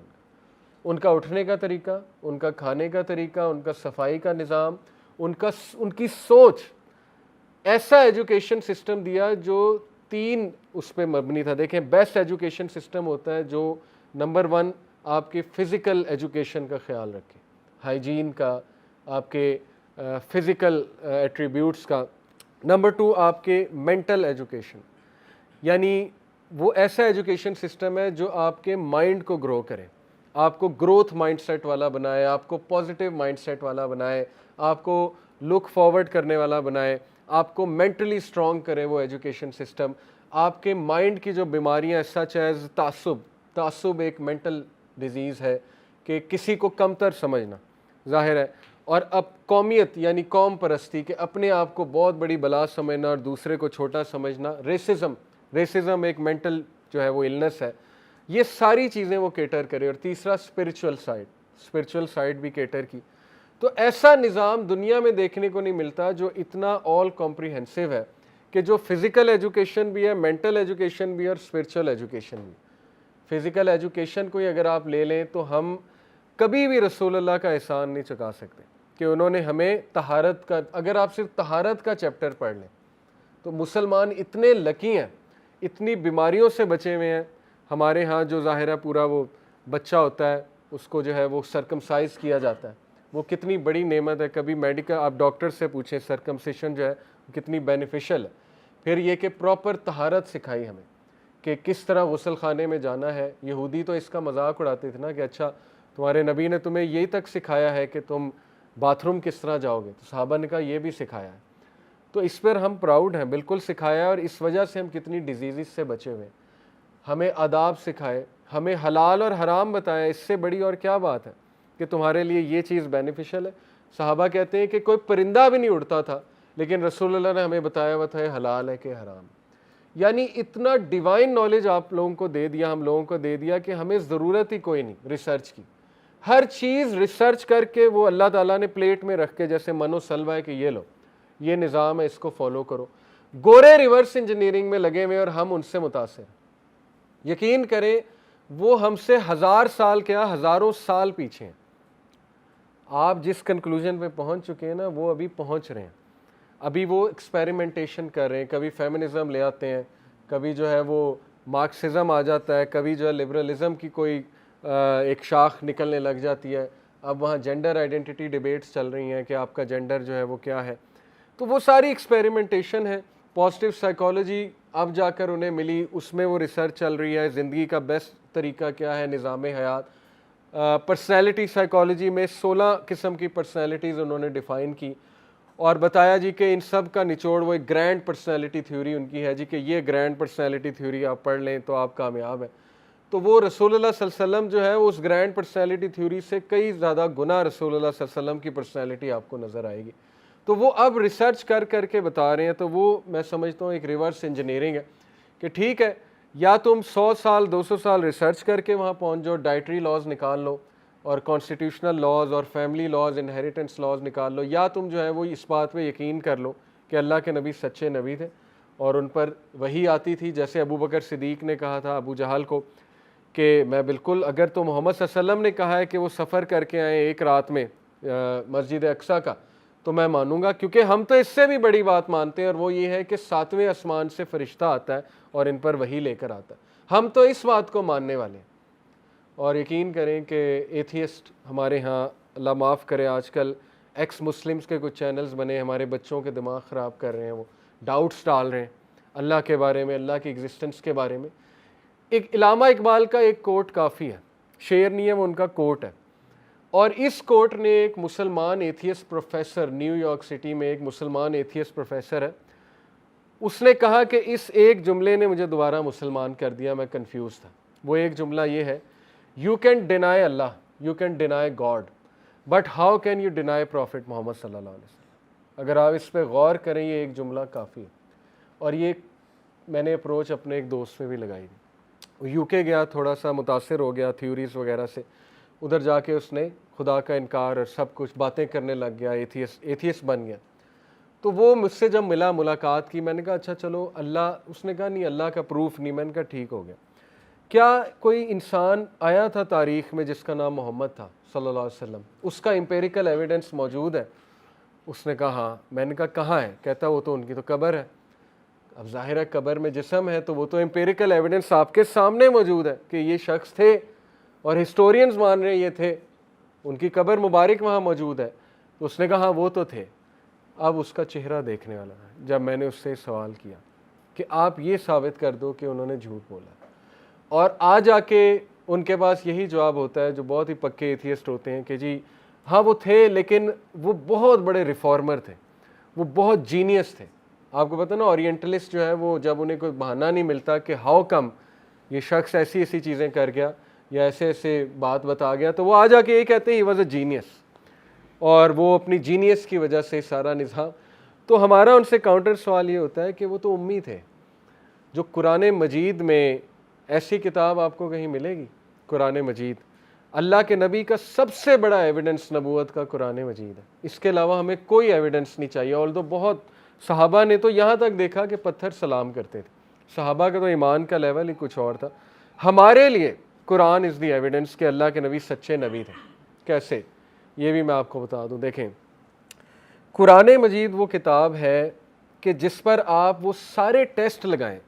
ان کا اٹھنے کا طریقہ، ان کا کھانے کا طریقہ، ان کا صفائی کا نظام، ان کی سوچ. ایسا ایجوکیشن سسٹم دیا جو 3 اس پہ مبنی تھا. دیکھیں بیسٹ ایجوکیشن سسٹم ہوتا ہے جو نمبر 1 آپ کے فزیکل ایجوکیشن کا خیال رکھے، ہائیجین کا، آپ کے فزیکل ایٹریبیوٹس کا. نمبر 2 آپ کے مینٹل ایجوکیشن، یعنی وہ ایسا ایجوکیشن سسٹم ہے جو آپ کے مائنڈ کو گرو کرے، آپ کو گروتھ مائنڈ سیٹ والا بنائے، آپ کو پازیٹیو مائنڈ سیٹ والا بنائے، آپ کو لک فارورڈ کرنے والا بنائے, آپ کو مینٹلی اسٹرانگ کرے وہ ایجوکیشن سسٹم. آپ کے مائنڈ کی جو بیماریاں سچ ایز تعصب ایک مینٹل ڈیزیز ہے کہ کسی کو کمتر سمجھنا ظاہر ہے, اور اب قومیت یعنی قوم پرستی کہ اپنے آپ کو بہت بڑی بلا سمجھنا اور دوسرے کو چھوٹا سمجھنا, ریسزم ایک مینٹل جو ہے وہ النس ہے. یہ ساری چیزیں وہ کیٹر کرے. اور تیسرا اسپرچول سائڈ بھی کیٹر کی. تو ایسا نظام دنیا میں دیکھنے کو نہیں ملتا جو اتنا آل کمپریہنسو ہے کہ جو فزیکل ایجوکیشن بھی ہے, مینٹل ایجوکیشن بھی اور اسپرچول ایجوکیشن بھی. فزیکل ایجوکیشن کو ہی اگر آپ لے لیں تو ہم کبھی بھی رسول اللہ کا احسان نہیں چکا سکتے کہ انہوں نے ہمیں طہارت کا, اگر آپ صرف طہارت کا چیپٹر پڑھ لیں تو مسلمان اتنے لکی ہیں, اتنی بیماریوں سے بچے ہوئے ہیں. ہمارے ہاں جو ظاہرہ پورا وہ بچہ ہوتا ہے اس کو جو ہے وہ سرکمسائز کیا جاتا ہے, وہ کتنی بڑی نعمت ہے. کبھی میڈیکل آپ ڈاکٹر سے پوچھیں سرکمسیشن جو ہے کتنی بینیفیشل ہے. پھر یہ کہ پراپر طہارت سکھائی ہمیں کہ کس طرح غسل خانے میں جانا ہے. یہودی تو اس کا مذاق اڑاتے تھے نا کہ اچھا تمہارے نبی نے تمہیں یہی تک سکھایا ہے کہ تم باتھ روم کس طرح جاؤ گے, تو صحابہ نے کہا یہ بھی سکھایا ہے. تو اس پر ہم پراؤڈ ہیں, بالکل سکھایا ہے, اور اس وجہ سے ہم کتنی ڈیزیزز سے بچے ہوئے. ہمیں آداب سکھائے, ہمیں حلال اور حرام بتایا. اس سے بڑی اور کیا بات ہے کہ تمہارے لیے یہ چیز بینیفیشل ہے. صحابہ کہتے ہیں کہ کوئی پرندہ بھی نہیں اڑتا تھا لیکن رسول اللہ نے ہمیں بتایا ہوا تھا حلال ہے کہ حرام. یعنی اتنا ڈیوائن نالج آپ لوگوں کو دے دیا, ہم لوگوں کو دے دیا کہ ہمیں ضرورت ہی کوئی نہیں ریسرچ کی. ہر چیز ریسرچ کر کے وہ اللہ تعالیٰ نے پلیٹ میں رکھ کے جیسے منو سلوا ہے کہ یہ لو, یہ نظام ہے, اس کو فالو کرو. گورے ریورس انجینئرنگ میں لگے ہوئے اور ہم ان سے متاثر. یقین کریں وہ ہم سے 1000 سال کیا ہزاروں سال پیچھے ہیں. آپ جس کنکلوژن پہ پہنچ چکے ہیں نا وہ ابھی پہنچ رہے ہیں. ابھی وہ ایکسپیریمنٹیشن کر رہے ہیں, کبھی فیمنزم لے آتے ہیں, کبھی جو ہے وہ مارکسزم آ جاتا ہے, کبھی جو ہے لبرلزم کی کوئی ایک شاخ نکلنے لگ جاتی ہے. اب وہاں جینڈر آئیڈینٹی ڈیبیٹس چل رہی ہیں کہ آپ کا جینڈر جو ہے وہ کیا ہے. تو وہ ساری ایکسپیریمنٹیشن ہے. پازیٹیو سائیکالوجی اب جا کر انہیں ملی, اس میں وہ ریسرچ چل رہی ہے زندگی کا بیسٹ طریقہ کیا ہے, نظام حیات. پرسنالٹی سائیکالوجی میں 16 قسم کی پرسنالٹیز انہوں نے ڈیفائن کی اور بتایا جی کہ ان سب کا نچوڑ وہ ایک گرینڈ پرسنالٹی تھیوری ان کی ہے جی کہ یہ گرینڈ پرسنالٹی تھیوری آپ پڑھ لیں تو آپ کامیاب ہیں. تو وہ رسول اللہ صلی اللہ علیہ وسلم جو ہے اس گرینڈ پرسنالٹی تھیوری سے کئی زیادہ گنا رسول اللہ صلی اللہ علیہ وسلم کی پرسنالٹی آپ کو نظر آئے گی. تو وہ اب ریسرچ کر کے بتا رہے ہیں. تو وہ میں سمجھتا ہوں ایک ریورس انجینئرنگ ہے کہ ٹھیک ہے یا تم 100 سال 200 سال ریسرچ کر کے وہاں پہنچ جاؤ, ڈائٹری لاز نکال لو اور کانسٹیٹیوشنل لاز اور فیملی لاز, انہیریٹنس لاز نکال لو, یا تم جو ہے وہ اس بات پہ یقین کر لو کہ اللہ کے نبی سچے نبی تھے اور ان پر وحی آتی تھی. جیسے ابو بکر صدیق نے کہا تھا ابو جہل کو کہ میں بالکل, اگر تو محمد صلی اللہ علیہ وسلم نے کہا ہے کہ وہ سفر کر کے آئے ایک رات میں مسجد اقصیٰ کا تو میں مانوں گا, کیونکہ ہم تو اس سے بھی بڑی بات مانتے ہیں اور وہ یہ ہے کہ 7ویں آسمان سے فرشتہ آتا ہے اور ان پر وحی لے کر آتا ہے. ہم تو اس بات کو ماننے والے ہیں. اور یقین کریں کہ ایتھیسٹ ہمارے ہاں, اللہ معاف کرے, آج کل ایکس مسلمز کے کچھ چینلز بنے, ہمارے بچوں کے دماغ خراب کر رہے ہیں, وہ ڈاؤٹس ڈال رہے ہیں اللہ کے بارے میں, اللہ کی ایگزسٹنس کے بارے میں. ایک علامہ اقبال کا ایک کوٹ کافی ہے, شعر نہیں ہے وہ ان کا کوٹ ہے, اور اس کوٹ نے ایک مسلمان atheist professor, new York city میں ایک مسلمان ایتھیسٹ پروفیسر ہے, اس نے کہا کہ اس ایک جملے نے مجھے دوبارہ مسلمان کر دیا, میں کنفیوز تھا. وہ ایک جملہ یہ ہے, you can deny Allah, you can deny God, but how can you deny prophet Muhammad صلی اللہ علیہ وسلم. اگر آپ اس پہ غور کریں یہ ایک جملہ کافی ہے. اور یہ میں نے اپروچ اپنے ایک دوست میں بھی لگائی تھی. وہ یو کے گیا, تھوڑا سا متاثر ہو گیا تھیوریز وغیرہ سے, ادھر جا کے اس نے خدا کا انکار اور سب کچھ باتیں کرنے لگ گیا, ایتھیسٹ بن گیا. تو وہ مجھ سے جب ملا, ملاقات کی, میں نے کہا اچھا چلو اللہ, اس نے کہا نہیں اللہ کا پروف نہیں. میں نے کہا ٹھیک ہو گیا. کیا کوئی انسان آیا تھا تاریخ میں جس کا نام محمد تھا صلی اللہ علیہ وسلم, اس کا امپیریکل ایویڈنس موجود ہے؟ اس نے کہا ہاں. میں نے کہا کہاں ہے؟ کہتا وہ تو ان کی تو قبر ہے. اب ظاہر ہے قبر میں جسم ہے تو وہ تو امپیریکل ایویڈنس آپ کے سامنے موجود ہے کہ یہ شخص تھے, اور ہسٹورینز مان رہے ہیں یہ تھے, ان کی قبر مبارک وہاں موجود ہے. تو اس نے کہا ہاں وہ تو تھے. اب اس کا چہرہ دیکھنے والا ہے. جب میں نے اس سے سوال کیا کہ آپ یہ ثابت کر دو کہ انہوں نے جھوٹ بولا, اور آ جا کے ان کے پاس یہی جواب ہوتا ہے جو بہت ہی پکے ایتھیسٹ ہوتے ہیں کہ جی ہاں وہ تھے لیکن وہ بہت بڑے ریفارمر تھے, وہ بہت جینیس تھے. آپ کو پتہ نا اورینٹلسٹ جو ہے وہ جب انہیں کوئی بہانہ نہیں ملتا کہ ہاؤ کم یہ شخص ایسی ایسی چیزیں کر گیا یا ایسے ایسے بات بتا گیا, تو وہ آ جا کے یہ کہتے ہیں ہی واز اے جینیس, اور وہ اپنی جینیس کی وجہ سے سارا نظام. تو ہمارا ان سے کاؤنٹر سوال یہ ہوتا ہے کہ وہ تو امی تھے. جو قرآن مجید میں ایسی کتاب آپ کو کہیں ملے گی؟ قرآن مجید اللہ کے نبی کا سب سے بڑا ایویڈنس نبوت کا قرآن مجید ہے, اس کے علاوہ ہمیں کوئی ایویڈنس نہیں چاہیے. although بہت صحابہ نے تو یہاں تک دیکھا کہ پتھر سلام کرتے تھے, صحابہ کا تو ایمان کا لیول ہی کچھ اور تھا. ہمارے لیے قرآن از دی ایویڈنس کہ اللہ کے نبی سچے نبی تھے. کیسے؟ یہ بھی میں آپ کو بتا دوں. دیکھیں, قرآن مجید وہ کتاب ہے کہ جس پر آپ وہ سارے ٹیسٹ لگائیں,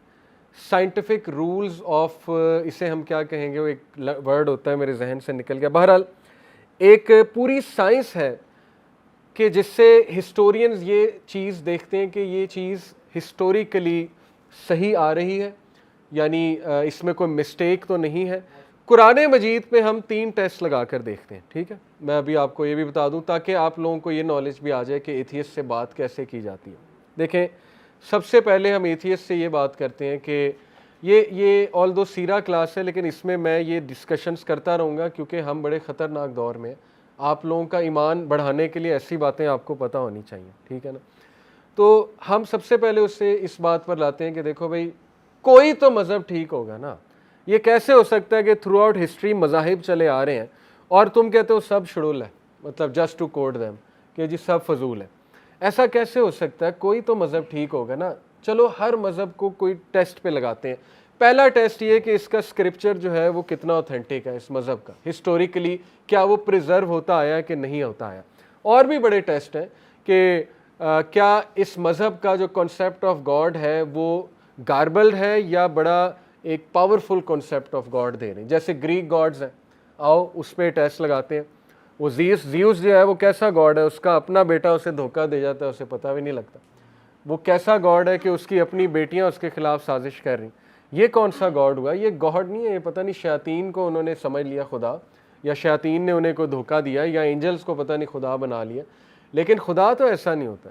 سائنٹیفک رولز آف, اسے ہم کیا کہیں گے, وہ ایک ورڈ ہوتا ہے میرے ذہن سے نکل گیا, بہرحال ایک پوری سائنس ہے کہ جس سے ہسٹورینز یہ چیز دیکھتے ہیں کہ یہ چیز ہسٹوریکلی صحیح آ رہی ہے, یعنی اس میں کوئی مسٹیک تو نہیں ہے. قرآن مجید پہ ہم 3 ٹیسٹ لگا کر دیکھتے ہیں. ٹھیک ہے, میں ابھی آپ کو یہ بھی بتا دوں تاکہ آپ لوگوں کو یہ نالج بھی آ جائے کہ ایتھیسٹ سے بات کیسے کی جاتی ہے. دیکھیں, سب سے پہلے ہم ایتھیسٹ سے یہ بات کرتے ہیں کہ یہ although سیرہ کلاس ہے لیکن اس میں یہ ڈسکشنز کرتا رہوں گا کیونکہ ہم بڑے خطرناک دور میں ہیں. آپ لوگوں کا ایمان بڑھانے کے لیے ایسی باتیں آپ کو پتہ ہونی چاہیے. ٹھیک ہے نا. تو ہم سب سے پہلے اس سے اس بات پر لاتے ہیں کہ دیکھو بھائی, کوئی تو مذہب ٹھیک ہوگا نا. یہ کیسے ہو سکتا ہے کہ تھرو آؤٹ ہسٹری مذاہب چلے آ رہے ہیں اور تم کہتے ہو سب شڑول ہے, مطلب جسٹ ٹو کوٹ دیم کہ جی سب فضول ہے. ایسا کیسے ہو سکتا ہے؟ کوئی تو مذہب ٹھیک ہوگا نا. چلو ہر مذہب کو کوئی ٹیسٹ پہ لگاتے ہیں. پہلا ٹیسٹ یہ کہ اس کا اسکرپچر جو ہے وہ کتنا اوتھینٹک ہے, اس مذہب کا ہسٹوریکلی کیا وہ پریزرو ہوتا آیا کہ نہیں ہوتا آیا. اور بھی بڑے ٹیسٹ ہیں کہ کیا اس مذہب کا جو کانسیپٹ آف گاڈ ہے وہ گاربلڈ ہے یا بڑا ایک powerful concept of God they رہے ہیں. جیسے گریک گاڈز ہیں, آؤ اس پہ ٹیسٹ لگاتے ہیں. وہ زیوس جو ہے وہ کیسا گاڈ ہے؟ اس کا اپنا بیٹا اسے دھوکہ دے جاتا ہے, اسے پتہ بھی نہیں لگتا. وہ کیسا گاڈ ہے کہ اس کی اپنی بیٹیاں اس کے خلاف سازش کر رہی. یہ کون سا گاڈ ہوا؟ یہ گاڈ نہیں ہے, یہ پتہ نہیں شیاطین کو انہوں نے سمجھ لیا خدا, یا شیاطین نے انہیں کو دھوکہ دیا, یا اینجلز کو پتہ نہیں خدا بنا لیا. لیکن خدا تو ایسا نہیں ہوتا.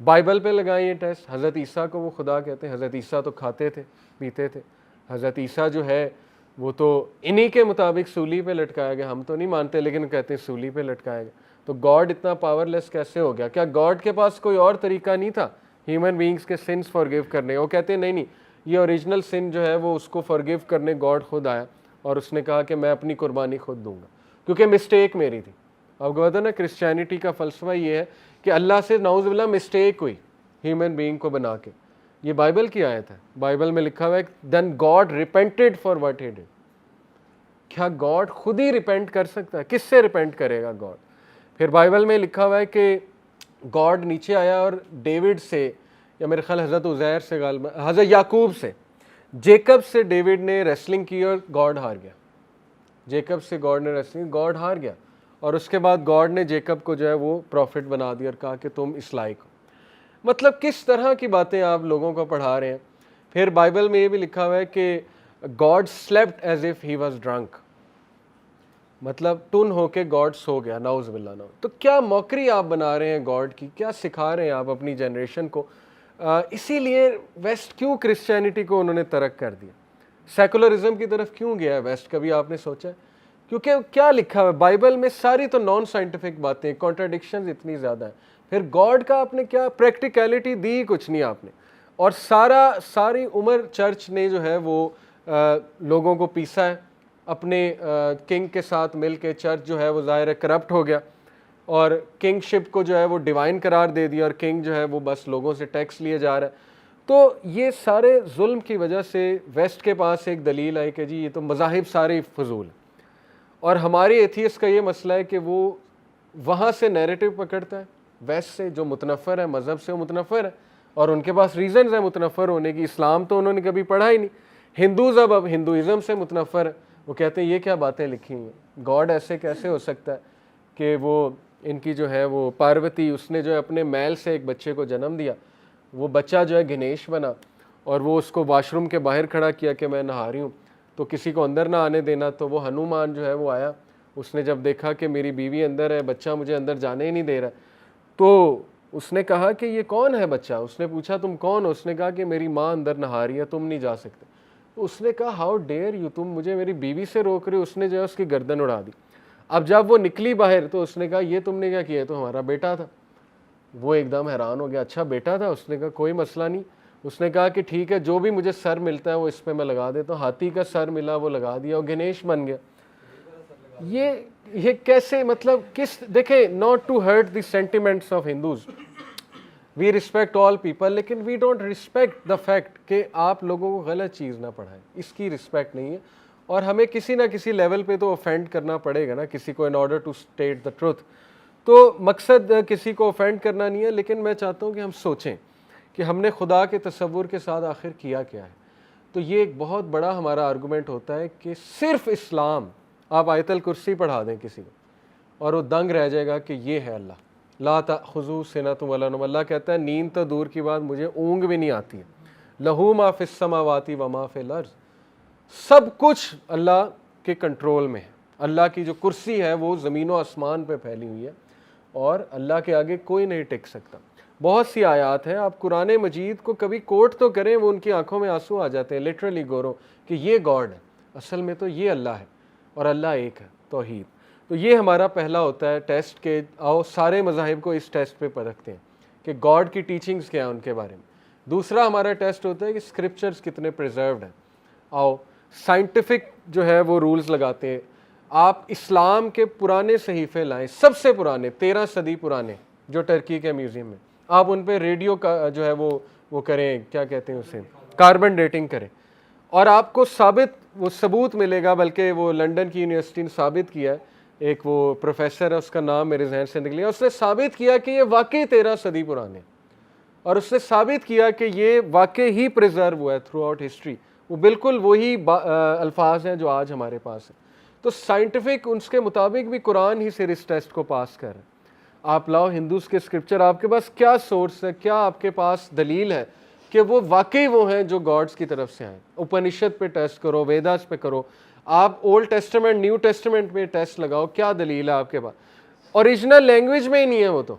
بائبل پہ لگائیں یہ ٹیسٹ. حضرت عیسیٰ کو وہ خدا کہتے ہیں. حضرت عیسیٰ تو کھاتے تھے پیتے تھے. حضرت عیسیٰ جو ہے وہ تو انہی کے مطابق سولی پہ لٹکایا گیا. ہم تو نہیں مانتے لیکن کہتے ہیں سولی پہ لٹکایا گیا. تو گاڈ اتنا پاور لیس کیسے ہو گیا؟ کیا گاڈ کے پاس کوئی اور طریقہ نہیں تھا ہیومن بینگز کے سنس فارگیو کرنے؟ وہ کہتے ہیں نہیں, یہ اوریجنل سن جو ہے وہ اس کو فارگیو کرنے گاڈ خود آیا اور اس نے کہا کہ میں اپنی قربانی خود دوں گا کیونکہ مسٹیک میری تھی. آپ کو پتا نا کرسچینٹی کا فلسفہ یہ ہے کہ اللہ سے نعوذ باللہ مسٹیک ہوئی ہیومن بینگ کو بنا کے. یہ بائبل کی آیت ہے, بائبل میں لکھا ہوا ہے then God repented for what he did. کیا گاڈ خود ہی ریپینٹ کر سکتا ہے؟ کس سے ریپینٹ کرے گا گاڈ؟ پھر بائبل میں لکھا ہوا ہے کہ گاڈ نیچے آیا اور ڈیوڈ سے, یا میرے خیال حضرت عزیر سے, حضرت یعقوب سے, جیکب سے ڈیوڈ نے ریسلنگ کی اور گاڈ ہار گیا. جیکب سے گاڈ نے ریسلنگ, گاڈ ہار گیا, اور اس کے بعد گاڈ نے جیکب کو جو ہے وہ پروفٹ بنا دیا اور کہا کہ تم اس لائق ہو. مطلب کس طرح کی باتیں آپ لوگوں کو پڑھا رہے ہیں. پھر بائبل میں یہ بھی لکھا ہوا ہے کہ God slept as if he was drink, مطلب ٹن ہو کے گاڈ سو گیا, نعوذ باللہ نعوذ. تو کیا موکری آپ بنا رہے ہیں گاڈ کی, کیا سکھا رہے ہیں آپ اپنی جنریشن کو. اسی لیے ویسٹ کیوں کرسچینٹی کو انہوں نے ترک کر دیا, سیکولرزم کی طرف کیوں گیا ہے ویسٹ, کبھی آپ نے سوچا ہے؟ کیونکہ کیا لکھا ہوا ہے بائبل میں, ساری تو نان سائنٹیفک باتیں, کانٹراڈکشنز اتنی زیادہ ہیں. پھر گاڈ کا آپ نے کیا پریکٹیکلٹی دی؟ کچھ نہیں آپ نے. اور ساری عمر چرچ نے جو ہے وہ لوگوں کو پیسا ہے اپنے کنگ کے ساتھ مل کے. چرچ جو ہے وہ ظاہر ہے کرپٹ ہو گیا اور کنگ شپ کو جو ہے وہ ڈیوائن قرار دے دیا, اور کنگ جو ہے وہ بس لوگوں سے ٹیکس لیے جا رہا ہے. تو یہ سارے ظلم کی وجہ سے ویسٹ کے پاس ایک دلیل ہے کہ جی یہ تو مذاہب سارے فضول ہیں. اور ہمارے ایتھیسٹ کا یہ مسئلہ ہے کہ وہ وہاں سے نیریٹو پکڑتا ہے, ویسٹ سے جو متنفر ہے مذہب سے, وہ متنفر ہے اور ان کے پاس ریزنز ہیں متنفر ہونے کی. اسلام تو انہوں نے کبھی پڑھا ہی نہیں. ہندوز اب ہندوازم سے متنفر ہے, وہ کہتے ہیں یہ کیا باتیں لکھی ہیں, گاڈ ایسے کیسے ہو سکتا ہے کہ وہ ان کی جو ہے وہ پاروتی, اس نے جو ہے اپنے میل سے ایک بچے کو جنم دیا, وہ بچہ جو ہے گنیش بنا اور وہ اس کو واش روم کے باہر کھڑا کیا کہ میں نہا رہی ہوں, تو کسی کو اندر نہ آنے دینا. تو وہ ہنومان جو ہے وہ آیا, اس نے جب دیکھا کہ میری بیوی اندر ہے, بچہ مجھے اندر جانے ہی نہیں دے رہا, تو اس نے کہا کہ یہ کون ہے بچہ؟ اس نے پوچھا تم کون ہو؟ اس نے کہا کہ میری ماں اندر نہا رہی ہے, تم نہیں جا سکتے. تو اس نے کہا ہاؤ ڈیئر یو, تم مجھے میری بیوی سے روک رہے ہو. اس نے جو ہے اس کی گردن اڑا دی. اب جب وہ نکلی باہر تو اس نے کہا یہ تم نے کیا کیا؟ تو ہمارا بیٹا تھا. وہ ایک دم حیران ہو گیا, اچھا بیٹا تھا؟ اس نے کہا کوئی مسئلہ نہیں. اس نے کہا کہ ٹھیک ہے, جو بھی مجھے سر ملتا ہے وہ اس پہ میں لگا دیتا ہوں. ہاتھی کا سر ملا, وہ لگا دیا, اور گنیش بن گیا. یہ کیسے, مطلب کس, دیکھیں, not to hurt the sentiments of Hindus, we respect all people, لیکن we don't respect the fact کہ آپ لوگوں کو غلط چیز نہ پڑھائیں. اس کی رسپیکٹ نہیں ہے, اور ہمیں کسی نہ کسی لیول پہ تو اوفینڈ کرنا پڑے گا نا کسی کو, in order to state the truth. تو مقصد کسی کو اوفینڈ کرنا نہیں ہے, لیکن میں چاہتا ہوں کہ ہم سوچیں کہ ہم نے خدا کے تصور کے ساتھ آخر کیا کیا ہے. تو یہ ایک بہت بڑا ہمارا آرگومنٹ ہوتا ہے کہ صرف اسلام, آپ آیت الکرسی پڑھا دیں کسی کو اور وہ دنگ رہ جائے گا کہ یہ ہے اللہ. لا تأخذہ سنۃ ولا نوم, اللہ کہتا ہے نیند تو دور کی بات, مجھے اونگ بھی نہیں آتی ہے. لہو ما فی السماوات و ما فی الارض, سب کچھ اللہ کے کنٹرول میں ہے. اللہ کی جو کرسی ہے وہ زمین و آسمان پہ پھیلی ہوئی ہے, اور اللہ کے آگے کوئی نہیں ٹک سکتا. بہت سی آیات ہیں, آپ قرآن مجید کو کبھی کوٹ تو کریں, وہ ان کی آنکھوں میں آنسو آ جاتے ہیں لٹرلی گورو, کہ یہ گاڈ ہے, اصل میں تو یہ اللہ ہے, اور اللہ ایک ہے, توحید. تو یہ ہمارا پہلا ہوتا ہے ٹیسٹ, کہ آؤ سارے مذاہب کو اس ٹیسٹ پہ پرکھتے ہیں کہ گاڈ کی ٹیچنگز کیا ہیں ان کے بارے میں. دوسرا ہمارا ٹیسٹ ہوتا ہے کہ اسکرپچرز کتنے پریزروڈ ہیں. آؤ سائنٹیفک جو ہے وہ رولز لگاتے ہیں. آپ اسلام کے پرانے صحیفے لائیں, سب سے پرانے 13 صدی پرانے, جو ٹرکی کے میوزیم میں, آپ ان پہ ریڈیو کا جو ہے وہ کریں, کیا کہتے ہیں اسے, کاربن ڈیٹنگ کریں, اور آپ کو ثبوت ملے گا. بلکہ وہ لنڈن کی یونیورسٹی نے ثابت کیا ہے, ایک وہ پروفیسر ہے, اس کا نام میرے ذہن سے نکل گیا, اس نے ثابت کیا کہ یہ واقعی 13 صدی پرانے, اور اس نے ثابت کیا کہ یہ واقعی ہی پریزرو ہوا ہے تھرو آؤٹ ہسٹری. وہ بالکل وہی الفاظ ہیں جو آج ہمارے پاس ہیں. تو سائنٹیفک اس کے مطابق بھی قرآن ہی سے اس ٹیسٹ کو پاس کر رہے ہیں. آپ لاؤ ہندوز کے اسکرپچر, آپ کے پاس کیا سورس ہے, کیا آپ کے پاس دلیل ہے کہ وہ واقعی وہ ہیں جو گاڈس کی طرف سے آئیں. اپنشد پہ ٹیسٹ کرو, ویداس پہ کرو, آپ اولڈ ٹیسٹمنٹ نیو ٹیسٹمنٹ پہ ٹیسٹ لگاؤ, کیا دلیل ہے آپ کے پاس؟ اوریجنل لینگویج میں ہی نہیں ہے وہ. تو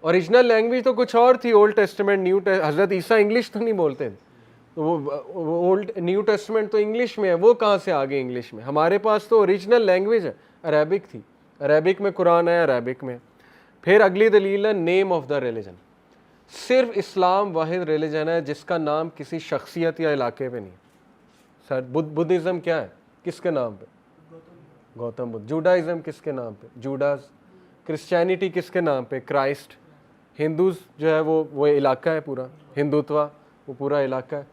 اوریجنل لینگویج تو کچھ اور تھی, اولڈ ٹیسٹمنٹ نیو, حضرت عیسیٰ انگلش تو نہیں بولتے, تو وہ اولڈ نیو ٹیسٹمنٹ تو انگلش میں ہے, وہ کہاں سے آ گئے انگلش میں؟ ہمارے پاس تو اوریجنل لینگویج ہے, عربک تھی, عربک میں قرآن ہے, عربک میں. پھر اگلی دلیل ہے نیم آف دا ریلیجن. صرف اسلام واحد ریلیجن ہے جس کا نام کسی شخصیت یا علاقے پہ نہیں. سر بدھزم کیا ہے, کس کے نام پہ؟ گوتم بدھ. جوڈائزم کس کے نام پہ؟ جوڈاز. کرسچینٹی کس کے نام پہ؟ کرائسٹ. ہندوز جو ہے وہ علاقہ ہے پورا, ہندوتوا وہ پورا علاقہ ہے.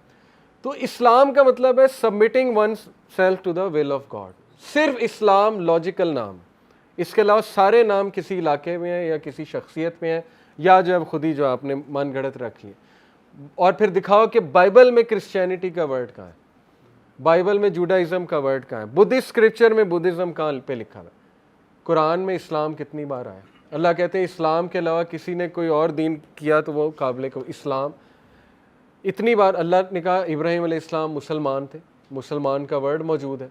تو اسلام کا مطلب ہے submitting oneself to the will of God. صرف اسلام لاجیکل نام, اس کے علاوہ سارے نام کسی علاقے میں ہیں یا کسی شخصیت میں ہیں, یا جو اب خود ہی جو آپ نے من گھڑت رکھی ہے. اور پھر دکھاؤ کہ بائبل میں کرسچینٹی کا ورڈ کہاں ہے, بائبل میں جوڈائزم کا ورڈ کہاں ہے, بدھسٹ اسکرپچر میں بدھزم کہاں پہ لکھا ہے, قرآن میں اسلام کتنی بار آیا؟ اللہ کہتے ہیں اسلام کے علاوہ کسی نے کوئی اور دین کیا تو وہ قابل کو اسلام. اتنی بار اللہ نے کہا ابراہیم علیہ السلام مسلمان تھے, مسلمان کا ورڈ موجود ہے.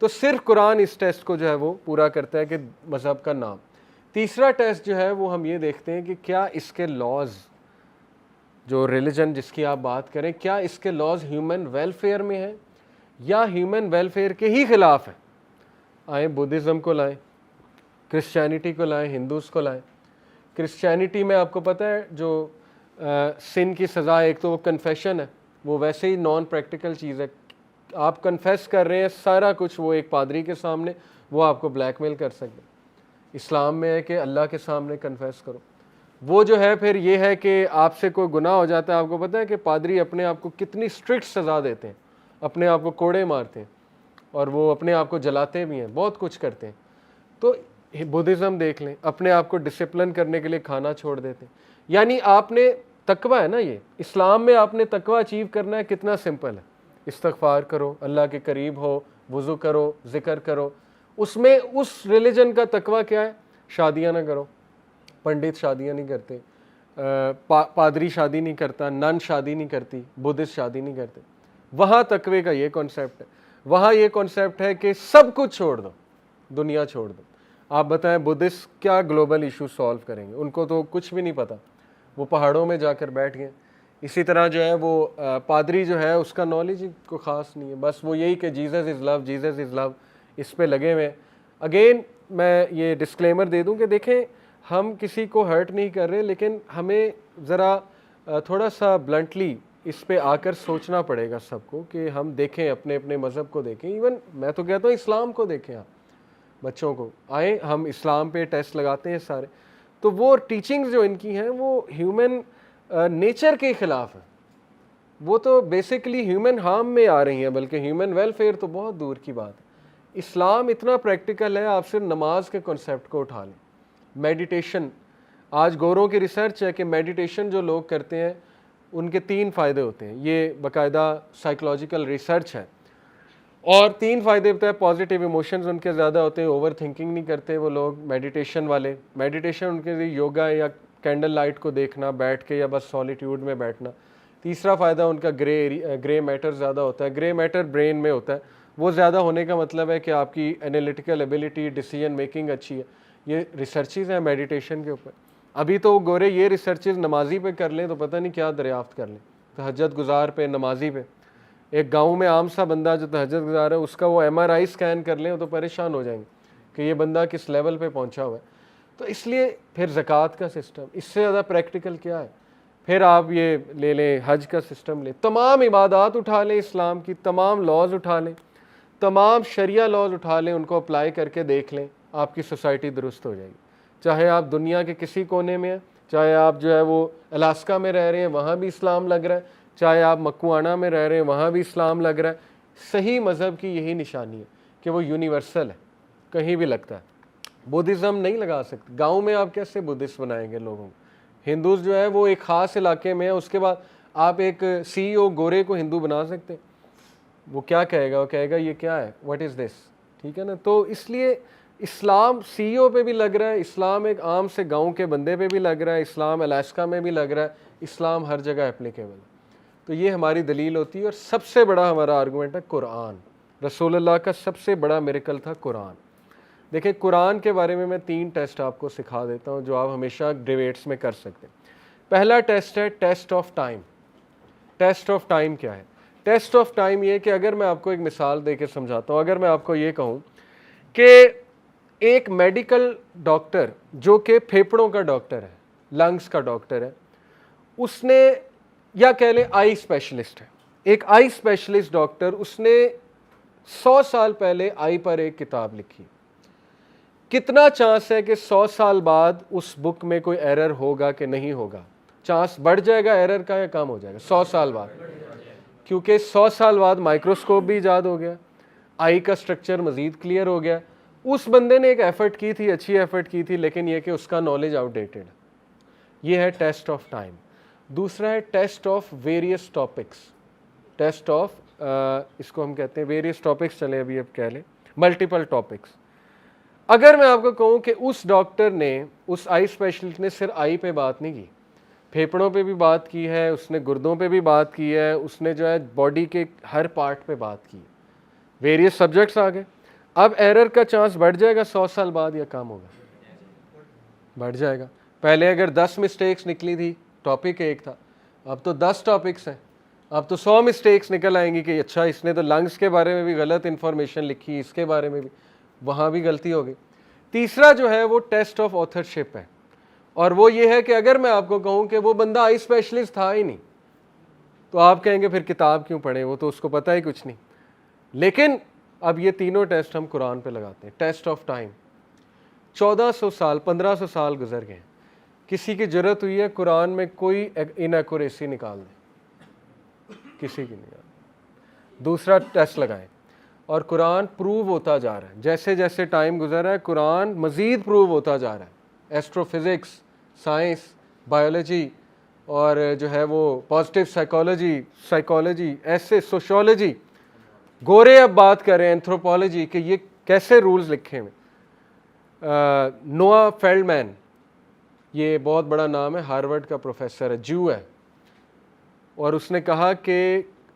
تو صرف قرآن اس ٹیسٹ کو جو ہے وہ پورا کرتا ہے کہ مذہب کا نام. تیسرا ٹیسٹ جو ہے وہ ہم یہ دیکھتے ہیں کہ کیا اس کے لاز, جو ریلیجن جس کی آپ بات کریں, کیا اس کے لاز ہیومن ویلفیئر میں ہیں یا ہیومن ویلفیئر کے ہی خلاف ہیں. آئیں بدھزم کو لائیں, کرسچینٹی کو لائیں, ہندوز کو لائیں. کرسچینٹی میں آپ کو پتہ ہے جو سن کی سزا, ایک تو وہ کنفیشن ہے, وہ ویسے ہی نان پریکٹیکل چیز ہے. آپ کنفیس کر رہے ہیں سارا کچھ وہ ایک پادری کے سامنے, وہ آپ کو بلیک میل کر سکتے. اسلام میں ہے کہ اللہ کے سامنے کنفیس کرو. وہ جو ہے پھر یہ ہے کہ آپ سے کوئی گناہ ہو جاتا ہے, آپ کو پتہ ہے کہ پادری اپنے آپ کو کتنی اسٹرکٹ سزا دیتے ہیں, اپنے آپ کو کوڑے مارتے ہیں, اور وہ اپنے آپ کو جلاتے بھی ہیں, بہت کچھ کرتے ہیں. تو بدھزم دیکھ لیں, اپنے آپ کو ڈسپلن کرنے کے لیے کھانا چھوڑ دیتے ہیں. یعنی آپ نے تقوی ہے نا, یہ اسلام میں آپ نے تقوی اچیو کرنا ہے, کتنا سمپل ہے. استغفار کرو, اللہ کے قریب ہو, وضو کرو, ذکر کرو. اس میں اس ریلیجن کا تقوی کیا ہے؟ شادیاں نہ کرو, پنڈت شادیاں نہیں کرتے, پادری شادی نہیں کرتا, نن شادی نہیں کرتی, بدھسٹ شادی نہیں کرتے. وہاں تقوی کا یہ کانسیپٹ ہے. وہاں یہ کانسیپٹ ہے کہ سب کچھ چھوڑ دو, دنیا چھوڑ دو. آپ بتائیں بدھسٹ کیا گلوبل ایشو سالو کریں گے؟ ان کو تو کچھ بھی نہیں پتہ, وہ پہاڑوں میں جا کر بیٹھ گئے. اسی طرح جو ہے وہ پادری جو ہے اس کا نالج کو خاص نہیں ہے, بس وہ یہی کہ Jesus is love, Jesus is لو, اس پہ لگے ہوئے. اگین میں یہ ڈسکلیمر دے دوں کہ دیکھیں ہم کسی کو ہرٹ نہیں کر رہے, لیکن ہمیں ذرا تھوڑا سا بلنٹلی اس پہ آ کر سوچنا پڑے گا سب کو کہ ہم دیکھیں, اپنے اپنے مذہب کو دیکھیں. ایون میں تو کہتا ہوں اسلام کو دیکھیں, آپ بچوں کو آئیں ہم اسلام پہ ٹیسٹ لگاتے ہیں سارے, تو وہ ٹیچنگز جو ان کی ہیں وہ ہیومن نیچر کے خلاف ہیں. وہ تو بیسیکلی ہیومن ہارم میں آ رہی ہیں, بلکہ ہیومن ویلفیئر تو بہت دور کی بات ہے. اسلام اتنا پریکٹیکل ہے, آپ صرف نماز کے کنسیپٹ کو اٹھا لیں. میڈیٹیشن, آج گوروں کی ریسرچ ہے کہ میڈیٹیشن جو لوگ کرتے ہیں ان کے 3 فائدے ہوتے ہیں. یہ باقاعدہ سائیکولوجیکل ریسرچ ہے, اور 3 فائدے ہوتے ہیں. پازیٹیو ایموشنز ان کے زیادہ ہوتے ہیں, اوور تھنکنگ نہیں کرتے وہ لوگ میڈیٹیشن والے. میڈیٹیشن ان کے لیے یوگا یا کینڈل لائٹ کو دیکھنا بیٹھ کے, یا بس سالیٹیوڈ میں بیٹھنا. تیسرا فائدہ ان کا گرے میٹر زیادہ ہوتا ہے. گرے میٹر برین میں ہوتا ہے, وہ زیادہ ہونے کا مطلب ہے کہ آپ کی انالیٹیکل ایبیلٹی, ڈیسیژن میکنگ اچھی ہے. یہ ریسرچز ہیں میڈیٹیشن کے اوپر. ابھی تو گورے یہ ریسرچز نمازی پہ کر لیں تو پتہ نہیں کیا دریافت کر لیں, تہجد گزار پہ, نمازی پہ. ایک گاؤں میں عام سا بندہ جو تہجد گزار ہے, اس کا وہ MRI اسکین کر لیں تو پریشان ہو جائیں گے کہ یہ بندہ کس لیول پہ پہنچا ہوا ہے. تو اس لیے پھر زکوٰۃ کا سسٹم اس سے زیادہ پریکٹیکل کیا ہے؟ پھر آپ یہ لے لیں حج کا سسٹم لیں, تمام عبادات اٹھا لیں, اسلام کی تمام لاز اٹھا لیں, تمام شریعہ لاز اٹھا لیں, ان کو اپلائی کر کے دیکھ لیں, آپ کی سوسائٹی درست ہو جائے گی. چاہے آپ دنیا کے کسی کونے میں ہیں, چاہے آپ جو ہے وہ الاسکا میں رہ رہے ہیں, وہاں بھی اسلام لگ رہا ہے, چاہے آپ مکوانا میں رہ رہے ہیں, وہاں بھی اسلام لگ رہا ہے. صحیح مذہب کی یہی نشانی ہے کہ وہ یونیورسل ہے, کہیں بھی لگتا ہے. بدھزم نہیں لگا سکتے. گاؤں میں آپ کیسے بدھسٹ بنائیں گے لوگوں کو؟ ہندوز جو ہے وہ ایک خاص علاقے میں ہے, اس کے بعد آپ ایک CEO گورے کو ہندو بنا سکتے ہیں؟ وہ کیا کہے گا؟ وہ کہے گا یہ کیا ہے, واٹ از دس, ٹھیک ہے نا. تو اس لیے اسلام CEO پہ بھی لگ رہا ہے, اسلام ایک عام سے گاؤں کے بندے پہ بھی لگ رہا ہے, اسلام الاسکا میں بھی لگ رہا ہے, اسلام ہر جگہ اپلیکیبل ہے. تو یہ ہماری دلیل ہوتی ہے. اور سب سے بڑا ہمارا آرگومنٹ ہے قرآن. رسول اللہ کا سب سے بڑا میریکل تھا قرآن. دیکھیں قرآن کے بارے میں 3 ٹیسٹ آپ کو سکھا دیتا ہوں جو آپ ہمیشہ ڈیبیٹس میں کر سکتے ہیں. پہلا ٹیسٹ ہے test of time. Test of time کیا ہے؟ ٹیسٹ آف ٹائم یہ کہ اگر میں آپ کو ایک مثال دے کے سمجھاتا ہوں, اگر میں آپ کو یہ کہوں کہ ایک میڈیکل ڈاکٹر جو کہ پھیپھڑوں کا ڈاکٹر ہے, لنگس کا ڈاکٹر ہے, اس نے, یا کہہ لیں آئی اسپیشلسٹ ہے, ایک آئی اسپیشلسٹ ڈاکٹر, اس نے 100 سال پہلے آئی پر ایک کتاب لکھی. کتنا چانس ہے کہ 100 سال بعد اس بک میں کوئی ایرر ہوگا کہ نہیں ہوگا؟ چانس بڑھ جائے گا ایرر کا یا کم ہو جائے گا 100 سال بعد؟ کیونکہ 100 سال بعد مائکروسکوپ بھی ایجاد ہو گیا, آئی کا سٹرکچر مزید کلیئر ہو گیا. اس بندے نے ایک ایفرٹ کی تھی, اچھی ایفرٹ کی تھی, لیکن یہ کہ اس کا نالج آؤٹ ڈیٹڈ. یہ ہے ٹیسٹ آف ٹائم. دوسرا ہے test of various topics. Test of اس کو ہم کہتے ہیں ویریس ٹاپکس, چلیں ابھی اب کہہ لیں ملٹیپل ٹاپکس. اگر میں آپ کو کہوں کہ اس ڈاکٹر نے, اس آئی اسپیشلسٹ نے صرف آئی پہ بات نہیں کی, پھیپھڑوں پہ بھی بات کی ہے, اس نے گردوں پہ بھی بات کی ہے, اس نے جو ہے باڈی کے ہر پارٹ پہ بات کی, ویریس سبجیکٹس آ گئے. اب ایرر کا چانس بڑھ جائے گا 100 سال بعد یا کم ہوگا؟ بڑھ جائے گا. پہلے اگر 10 مسٹیکس نکلی تھی, ٹاپک ایک تھا, اب تو 10 ٹاپکس ہیں, اب تو 100 مسٹیکس نکل آئیں گی کہ اچھا اس نے تو لنگس کے بارے میں بھی غلط انفارمیشن لکھی, اس کے بارے میں بھی, وہاں بھی غلطی ہو گئی. تیسرا جو ہے وہ ٹیسٹ آف آتھرشپ ہے, اور وہ یہ ہے کہ اگر میں آپ کو کہوں کہ وہ بندہ آئی اسپیشلسٹ تھا ہی نہیں, تو آپ کہیں گے پھر کتاب کیوں پڑھیں, وہ تو اس کو پتہ ہی کچھ نہیں. لیکن اب یہ تینوں ٹیسٹ ہم قرآن پہ لگاتے ہیں. ٹیسٹ آف ٹائم, 1400 سال 1500 سال گزر گئے, کسی کی جرت ہوئی ہے قرآن میں کوئی انیکوریسی نکال دیں؟ کسی کی نہیں. دوسرا ٹیسٹ لگائیں, اور قرآن پروو ہوتا جا رہا ہے, جیسے جیسے ٹائم گزر رہا ہے قرآن مزید پروو ہوتا جا رہا ہے. ایسٹرو فزکس, سائنس, بایولوجی, اور جو ہے وہ پازیٹیو سائیکالوجی, ایسے سوشولوجی. گورے اب بات کر رہے ہیں اینتھروپولوجی کہ یہ کیسے رولز لکھے ہوئے. نوآ فیلڈمین, یہ بہت بڑا نام ہے, ہارورڈ کا پروفیسر ہے, جو ہے, اور اس نے کہا کہ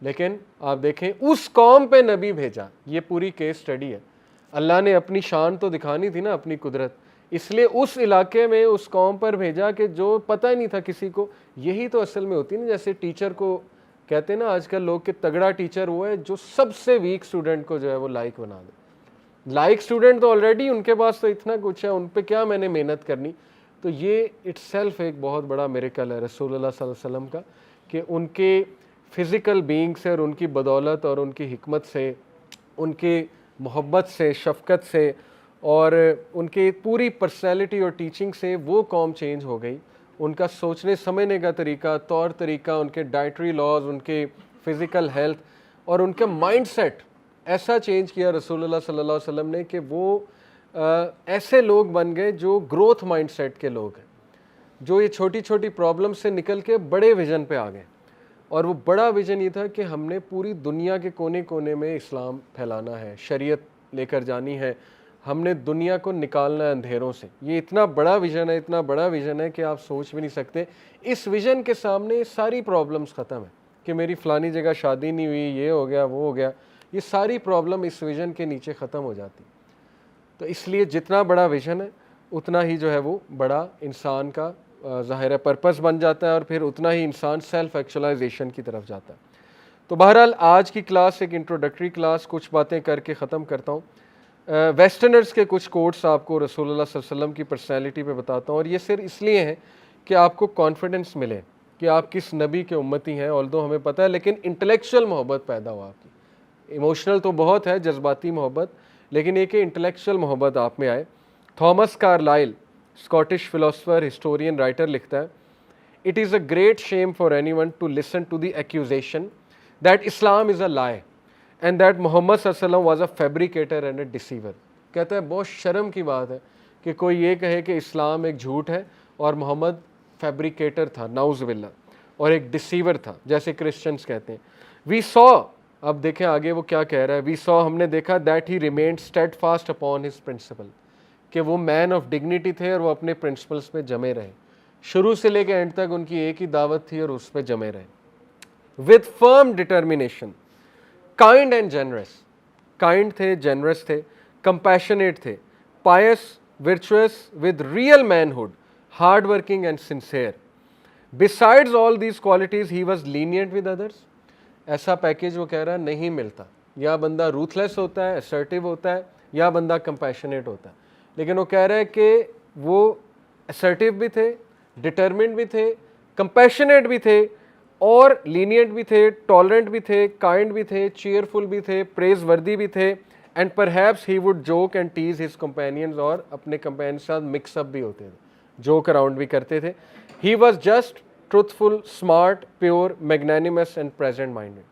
لیکن آپ دیکھیں اس قوم پہ نبی بھیجا. یہ پوری کیس سٹڈی ہے. اللہ نے اپنی شان تو دکھانی تھی نا, اپنی قدرت, اس لیے اس علاقے میں اس قوم پر بھیجا کہ جو پتہ ہی نہیں تھا کسی کو. یہی تو اصل میں ہوتی ہے نا, جیسے ٹیچر کو کہتے ہیں نا آج کل لوگ کہ تگڑا ٹیچر وہ ہے جو سب سے ویک اسٹوڈنٹ کو جو ہے وہ لائک بنا دے. لائک اسٹوڈنٹ تو آلریڈی ان کے پاس تو اتنا کچھ ہے, ان پہ کیا میں نے محنت کرنی. تو یہ اٹ سیلف ایک بہت بڑا میریکل ہے رسول اللہ صلی اللہ علیہ وسلم کا, کہ ان کے فزیکل بینگ سے اور ان کی بدولت اور ان کی حکمت سے, ان کی محبت سے, شفقت سے, اور ان کی پوری پرسنالٹی اور ٹیچنگ سے وہ قوم چینج ہو گئی. ان کا سوچنے سمجھنے کا طریقہ, طور طریقہ, ان کے ڈائٹری لاز, ان کے فزیکل ہیلتھ اور ان کا مائنڈ سیٹ ایسا چینج کیا رسول اللہ صلی اللہ علیہ وسلم نے کہ وہ ایسے لوگ بن گئے جو گروتھ مائنڈ سیٹ کے لوگ ہیں, جو یہ چھوٹی چھوٹی پرابلم سے نکل کے بڑے ویژن پہ آ گئے. اور وہ بڑا ویژن یہ تھا کہ ہم نے پوری دنیا کے کونے کونے میں اسلام پھیلانا ہے, شریعت لے کر جانی ہے, ہم نے دنیا کو نکالنا ہے اندھیروں سے. یہ اتنا بڑا ویژن ہے, اتنا بڑا ویژن ہے کہ آپ سوچ بھی نہیں سکتے. اس ویژن کے سامنے ساری پرابلمز ختم ہیں کہ میری فلانی جگہ شادی نہیں ہوئی, یہ ہو گیا, وہ ہو گیا. یہ ساری پرابلم اس ویژن کے نیچے ختم ہو جاتی. تو اس لیے جتنا بڑا ویژن ہے اتنا ہی جو ہے وہ بڑا انسان کا ظاہر پرپس بن جاتا ہے, اور پھر اتنا ہی انسان سیلف ایکچولائزیشن کی طرف جاتا ہے. تو بہرحال آج کی کلاس ایک انٹروڈکٹری کلاس, کچھ باتیں کر کے ختم کرتا ہوں. ویسٹرنرز کے کچھ کوٹس آپ کو رسول اللہ صلی اللہ علیہ وسلم کی پرسنالٹی پہ بتاتا ہوں, اور یہ صرف اس لیے ہے کہ آپ کو کانفیڈنس ملے کہ آپ کس نبی کے امتی ہیں. آلدو ہمیں پتہ ہے, لیکن انٹلیکچوئل محبت پیدا ہو آپ کی. ایموشنل تو بہت ہے, جذباتی محبت, لیکن یہ کہ انٹلیکچوئل محبت آپ میں آئے. Thomas Carlyle Scottish philosopher, historian, writer لکھتا ہے, it is a great shame for anyone to listen to the accusation that Islam is a lie and that محمد صلی اللہ علیہ وسلم واز اے فیبریکیٹر اینڈ اے ڈیسیور. کہتا ہے بہت شرم کی بات ہے کہ کوئی یہ کہے کہ اسلام ایک جھوٹ ہے اور محمد فیبریکیٹر تھا, نعوذ باللہ, اور ایک ڈیسیور تھا, جیسے کرسچنس کہتے ہیں. وی سو, اب دیکھیں آگے وہ کیا کہہ رہا ہے, وی سو, ہم نے دیکھا, that he remained steadfast upon his principle, کہ وہ مین آف ڈگنیٹی تھے اور وہ اپنے پرنسپلس پہ جمے رہے. شروع سے لے کے اینڈ تک ان کی ایک ہی دعوت تھی اور اس پہ جمے رہے. With firm determination, kind and generous, kind تھے, جنرس تھے, کمپیشنیٹ تھے, pious, virtuous, with real manhood, hard working and sincere. Besides all these qualities he was lenient with others. ایسا پیکیج وہ کہہ رہا ہے نہیں ملتا, یا بندہ روتھلیس ہوتا ہے, اسرٹیو ہوتا ہے, یا بندہ کمپیشنیٹ ہوتا ہے. لیکن وہ کہہ رہا ہے کہ وہ اسرٹیو بھی تھے, ڈٹرمنڈ بھی تھے, کمپیشنیٹ بھی تھے, اور لینینٹ بھی تھے, ٹالرنٹ بھی تھے, کائنڈ بھی تھے, چیئرفل بھی تھے, پریز وردی بھی تھے, and perhaps he would joke and tease his companions, اور اپنے کمپینین کے ساتھ مکس اپ بھی ہوتے تھے, جوک اراؤنڈ بھی کرتے تھے. He was just, truthful, smart, pure, magnanimous and present minded.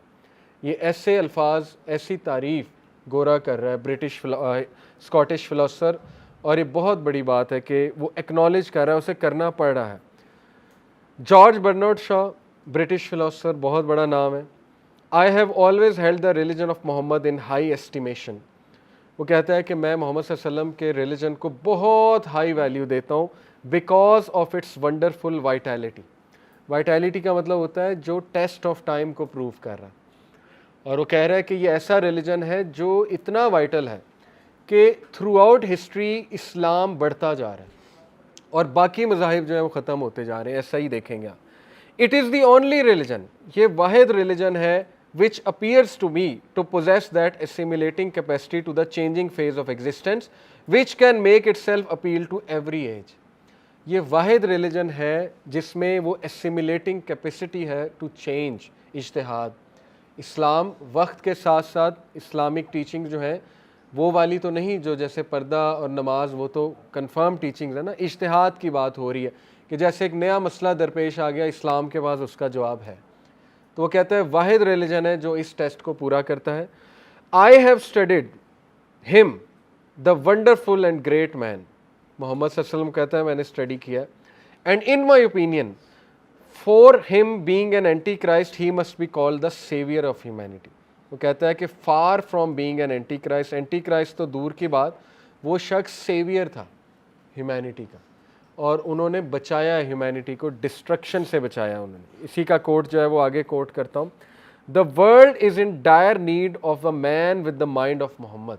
یہ ایسے الفاظ, ایسی تعریف گورا کر رہا ہے برٹش اسکاٹش فلاسفر, اور یہ بہت بڑی بات ہے کہ وہ ایکنالج کر رہا ہے, اسے کرنا پڑ رہا ہے. جارج برنارڈ شاہ, برٹش فلاسفر, بہت بڑا نام ہے. I have always held the religion of Muhammad in high estimation. وہ کہتا ہے کہ میں محمد صلی اللہ علیہ وسلم کے ریلیجن کو بہت ہائی ویلیو دیتا ہوں, because of its wonderful vitality. Vitality کا مطلب ہوتا ہے جو ٹیسٹ آف ٹائم کو پروو کر رہا ہے. اور وہ کہہ رہا ہے کہ یہ ایسا ریلیجن ہے جو اتنا وائٹل ہے کہ تھرو آؤٹ ہسٹری اسلام بڑھتا جا رہا ہے اور باقی مذاہب جو ہیں وہ ختم ہوتے جا رہے ہیں. ایسا ہی دیکھیں گے آپ. It is the only religion, یہ واحد ریلیجن ہے which appears to me to possess that assimilating capacity to the changing phase of existence which can make itself appeal to every age. یہ واحد ریلیجن ہے جس میں وہ اسیمیلیٹنگ کیپیسٹی ہے ٹو چینج, اجتہاد. اسلام وقت کے ساتھ ساتھ اسلامک ٹیچنگ جو ہے وہ والی تو نہیں جو جیسے پردہ اور نماز, وہ تو کنفرم ٹیچنگز ہے نا. اجتہاد کی بات ہو رہی ہے کہ جیسے ایک نیا مسئلہ درپیش آ گیا, اسلام کے پاس اس کا جواب ہے. تو وہ کہتا ہے واحد ریلیجن ہے جو اس ٹیسٹ کو پورا کرتا ہے. آئی ہیو اسٹڈیڈ ہم دا ونڈرفل اینڈ گریٹ مین. محمد صلی اللہ علیہ وسلم کہتا ہے میں نے اسٹڈی کیا, and in my opinion far ہم being an Antichrist he must be called the saviour of humanity. وہ کہتا ہے کہ far from being an Antichrist, Antichrist تو دور کی بات, وہ شخص سیویئر تھا ہیومینٹی کا, اور انہوں نے بچایا ہیومینٹی کو, ڈسٹرکشن سے بچایا انہوں نے. اسی کا کوٹ جو ہے وہ آگے کوٹ کرتا ہوں. The world is in dire need of a man with the mind of Muhammad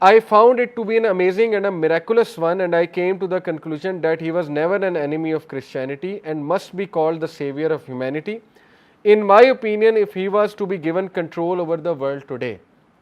I found it to be an amazing and a miraculous one, and I came to the conclusion that he was never an enemy of Christianity and must be called the savior of humanity. In my opinion, if he was to be given control over the world today,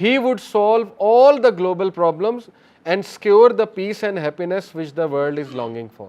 he would solve all the global problems and secure the peace and happiness which the world is longing for.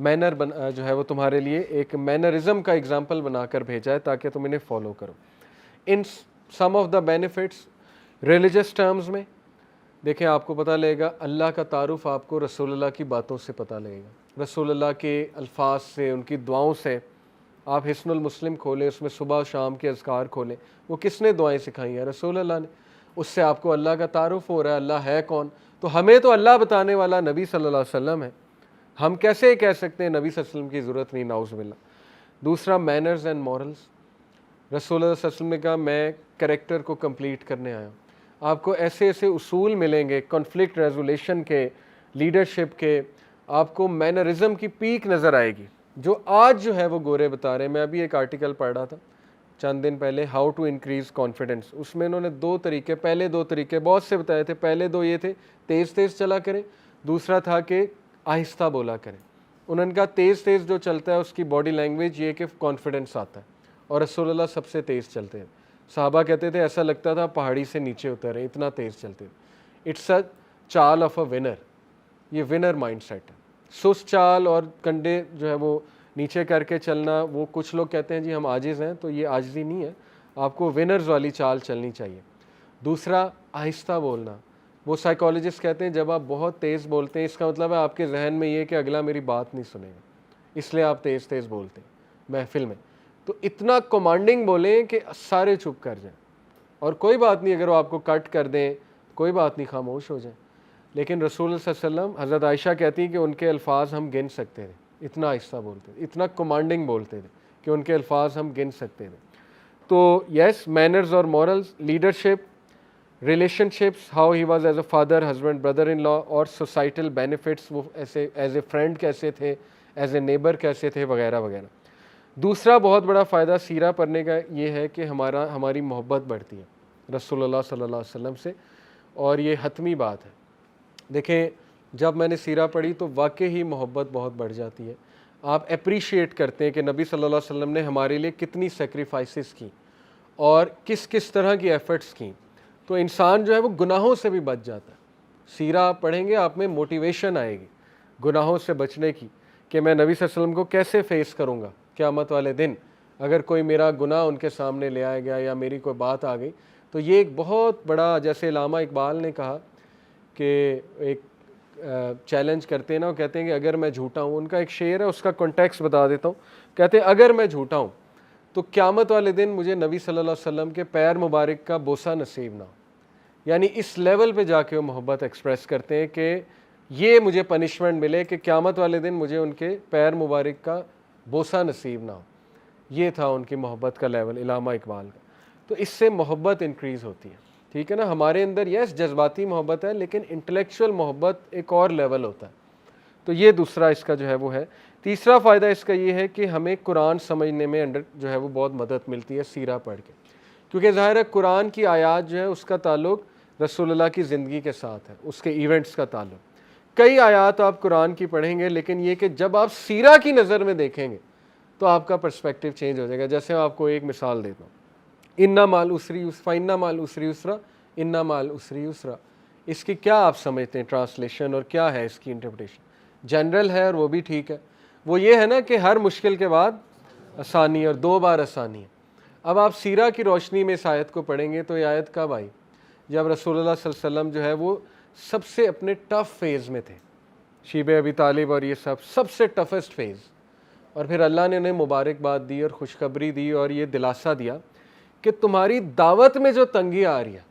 Manner جو ہے وہ تمہارے لیے ایک مینرزم کا اگزامپل بنا کر بھیجا ہے تاکہ تم انہیں فالو کرو. In some of the benefits religious terms میں دیکھیں آپ کو پتہ لگے گا اللہ کا تعارف آپ کو رسول اللہ کی باتوں سے پتہ لگے گا, رسول اللہ کے الفاظ سے, ان کی دعاؤں سے. آپ حصن المسلم کھولیں, اس میں صبح و شام کے اذکار کھولیں, وہ کس نے دعائیں سکھائی ہیں؟ رسول اللہ نے. اس سے آپ کو اللہ کا تعارف ہو رہا ہے, اللہ ہے کون. تو ہمیں تو اللہ بتانے والا نبی صلی اللہ علیہ وسلم ہے, ہم کیسے کہہ سکتے ہیں نبی صلی اللہ علیہ وسلم کی ضرورت نہیں, نعوذ باللہ. دوسرا مینرز اینڈ مورلز, رسول اللہ صلی اللہ علیہ وسلم نے کہا میں کریکٹر کو کمپلیٹ کرنے آیا ہوں. آپ کو ایسے ایسے اصول ملیں گے کنفلکٹ ریزولیشن کے, لیڈرشپ کے, آپ کو مینرزم کی پیک نظر آئے گی جو آج جو ہے وہ گورے بتا رہے ہیں. میں ابھی ایک آرٹیکل پڑھ رہا تھا چند دن پہلے, ہاؤ ٹو انکریز کانفیڈنس. اس میں انہوں نے پہلے دو طریقے بہت سے بتائے تھے. پہلے دو یہ تھے تیز تیز چلا کریں, دوسرا تھا کہ آہستہ بولا کریں. انہوں نے کہا تیز تیز جو چلتا ہے اس کی باڈی لینگویج یہ کہ کانفیڈنس آتا ہے, اور رسول اللہ سب سے تیز چلتے ہیں. صحابہ کہتے تھے ایسا لگتا تھا پہاڑی سے نیچے اتر رہے, اتنا تیز چلتے تھے. اٹس اے چال آف اے ونر, یہ ونر مائنڈ سیٹ ہے. سست چال اور کنڈے جو ہے وہ نیچے کر کے چلنا, وہ کچھ لوگ کہتے ہیں جی ہم عاجز ہیں, تو یہ عاجزی نہیں ہے, آپ کو ونرز والی چال چلنی چاہیے. دوسرا آہستہ بولنا, وہ سائیکالوجسٹ کہتے ہیں جب آپ بہت تیز بولتے ہیں اس کا مطلب ہے آپ کے ذہن میں یہ کہ اگلا میری بات نہیں سنے گا, اس لیے آپ تیز تیز بولتے ہیں محفل میں. تو اتنا کمانڈنگ بولیں کہ سارے چپ کر جائیں, اور کوئی بات نہیں اگر وہ آپ کو کٹ کر دیں, کوئی بات نہیں, خاموش ہو جائیں. لیکن رسول اللہ صلی اللہ علیہ وسلم, حضرت عائشہ کہتی ہیں کہ ان کے الفاظ ہم گن سکتے تھے, اتنا آہستہ بولتے تھے, اتنا کمانڈنگ بولتے تھے کہ ان کے الفاظ ہم گن سکتے تھے. تو یس, مینرز اور morals, leadership, relationships, how he was as a father, husband, brother in law, اور سوسائٹل بینیفٹس, وہ ایسے ایز اے فرینڈ کیسے تھے, ایز اے نیبر کیسے تھے, وغیرہ وغیرہ. دوسرا بہت بڑا فائدہ سیرہ پڑھنے کا یہ ہے کہ ہماری محبت بڑھتی ہے رسول اللہ صلی اللہ علیہ وسلم سے, اور یہ حتمی بات ہے. دیکھیں جب میں نے سیرہ پڑھی تو واقعی ہی محبت بہت بڑھ جاتی ہے. آپ اپریشیٹ کرتے ہیں کہ نبی صلی اللہ علیہ وسلم نے ہمارے لیے کتنی سیکریفائسز کی اور کس کس طرح کی ایفرٹس کی. تو انسان جو ہے وہ گناہوں سے بھی بچ جاتا ہے. سیرہ آپ پڑھیں گے آپ میں موٹیویشن آئے گی گناہوں سے بچنے کی, کہ میں نبی صلی اللہ علیہ وسلم کو کیسے فیس کروں گا قیامت والے دن اگر کوئی میرا گناہ ان کے سامنے لے آیا گیا یا میری کوئی بات آ گئی. تو یہ ایک بہت بڑا, جیسے علامہ اقبال نے کہا کہ ایک چیلنج کرتے ہیں نا, وہ کہتے ہیں کہ اگر میں جھوٹا ہوں, ان کا ایک شعر ہے اس کا کنٹیکسٹ بتا دیتا ہوں, کہتے ہیں اگر میں جھوٹا ہوں تو قیامت والے دن مجھے نبی صلی اللہ علیہ وسلم کے پیر مبارک کا بوسہ نصیب نہ ہو. یعنی اس لیول پہ جا کے وہ محبت ایکسپریس کرتے ہیں کہ یہ مجھے پنشمنٹ ملے کہ قیامت والے دن مجھے ان کے پیر مبارک کا بوسہ نصیب نہ ہو. یہ تھا ان کی محبت کا لیول علامہ اقبال کا. تو اس سے محبت انکریز ہوتی ہے, ٹھیک ہے نا. ہمارے اندر یس جذباتی محبت ہے, لیکن انٹلیکچوئل محبت ایک اور لیول ہوتا ہے. تو یہ دوسرا اس کا جو ہے وہ ہے. تیسرا فائدہ اس کا یہ ہے کہ ہمیں قرآن سمجھنے میں جو ہے وہ بہت مدد ملتی ہے سیرہ پڑھ کے, کیونکہ ظاہر ہے قرآن کی آیات جو ہے اس کا تعلق رسول اللہ کی زندگی کے ساتھ ہے, اس کے ایونٹس کا تعلق. کئی آیات آپ قرآن کی پڑھیں گے, لیکن یہ کہ جب آپ سیرہ کی نظر میں دیکھیں گے تو آپ کا پرسپیکٹیو چینج ہو جائے گا. جیسے میں آپ کو ایک مثال دیتا ہوں, اِنَّ مَعَ الْعُسْرِ یُسْرًا, فَإِنَّ مَعَ الْعُسْرِ یُسْرًا, اِنَّ مَعَ الْعُسْرِ یُسْرًا. اس کی کیا آپ سمجھتے ہیں ٹرانسلیشن, اور کیا ہے اس کی انٹرپریٹیشن؟ جنرل ہے اور وہ بھی ٹھیک ہے. وہ یہ ہے نا کہ ہر مشکل کے بعد آسانی, اور 2 بار آسانی ہے. اب آپ سیرہ کی روشنی میں اس آیت کو پڑھیں گے تو یہ آیت کب آئی؟ جب رسول اللہ صلی اللہ علیہ وسلم جو ہے وہ سب سے اپنے ٹف فیز میں تھے, شیب ابی طالب اور یہ سب سے ٹفسٹ فیز, اور پھر اللہ نے انہیں مبارکباد دی اور خوشخبری دی اور یہ دلاسا دیا کہ تمہاری دعوت میں جو تنگی آ رہی ہے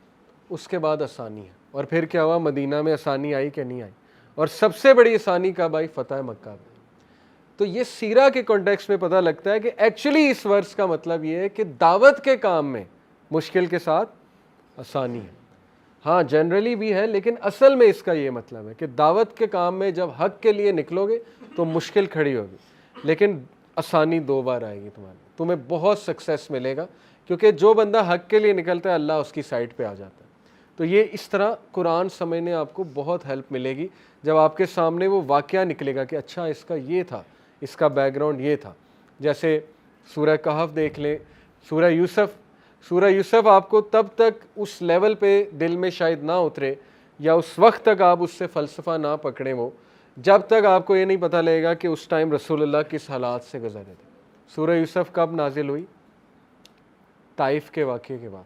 اس کے بعد آسانی ہے. اور پھر کیا ہوا؟ مدینہ میں آسانی آئی کہ نہیں آئی؟ اور سب سے بڑی آسانی کب آئی؟ فتح مکہ میں. تو یہ سیرہ کے کانٹیکسٹ میں پتہ لگتا ہے کہ ایکچولی اس ورس کا مطلب یہ ہے کہ دعوت کے کام میں مشکل کے ساتھ آسانی ہے. ہاں جنرلی بھی ہے, لیکن اصل میں اس کا یہ مطلب ہے کہ دعوت کے کام میں جب حق کے لیے نکلو گے تو مشکل کھڑی ہوگی, لیکن آسانی 2 بار آئے گی تمہارے, تمہیں بہت سکسیس ملے گا, کیونکہ جو بندہ حق کے لیے نکلتا ہے اللہ اس کی سائڈ پہ آ جاتا ہے. تو یہ اس طرح قرآن سمجھنے آپ کو بہت ہیلپ ملے گی جب آپ کے سامنے وہ واقعہ نکلے گا کہ اچھا اس کا یہ تھا, اس کا بیک گراؤنڈ یہ تھا. جیسے سورہ کہف دیکھ لیں, سورہ یوسف آپ کو تب تک اس لیول پہ دل میں شاید نہ اترے, یا اس وقت تک آپ اس سے فلسفہ نہ پکڑیں وہ, جب تک آپ کو یہ نہیں پتہ لگے گا کہ اس ٹائم رسول اللہ کس حالات سے گزرے تھے. سورہ یوسف کب نازل ہوئی؟ طائف کے واقعے کے بعد.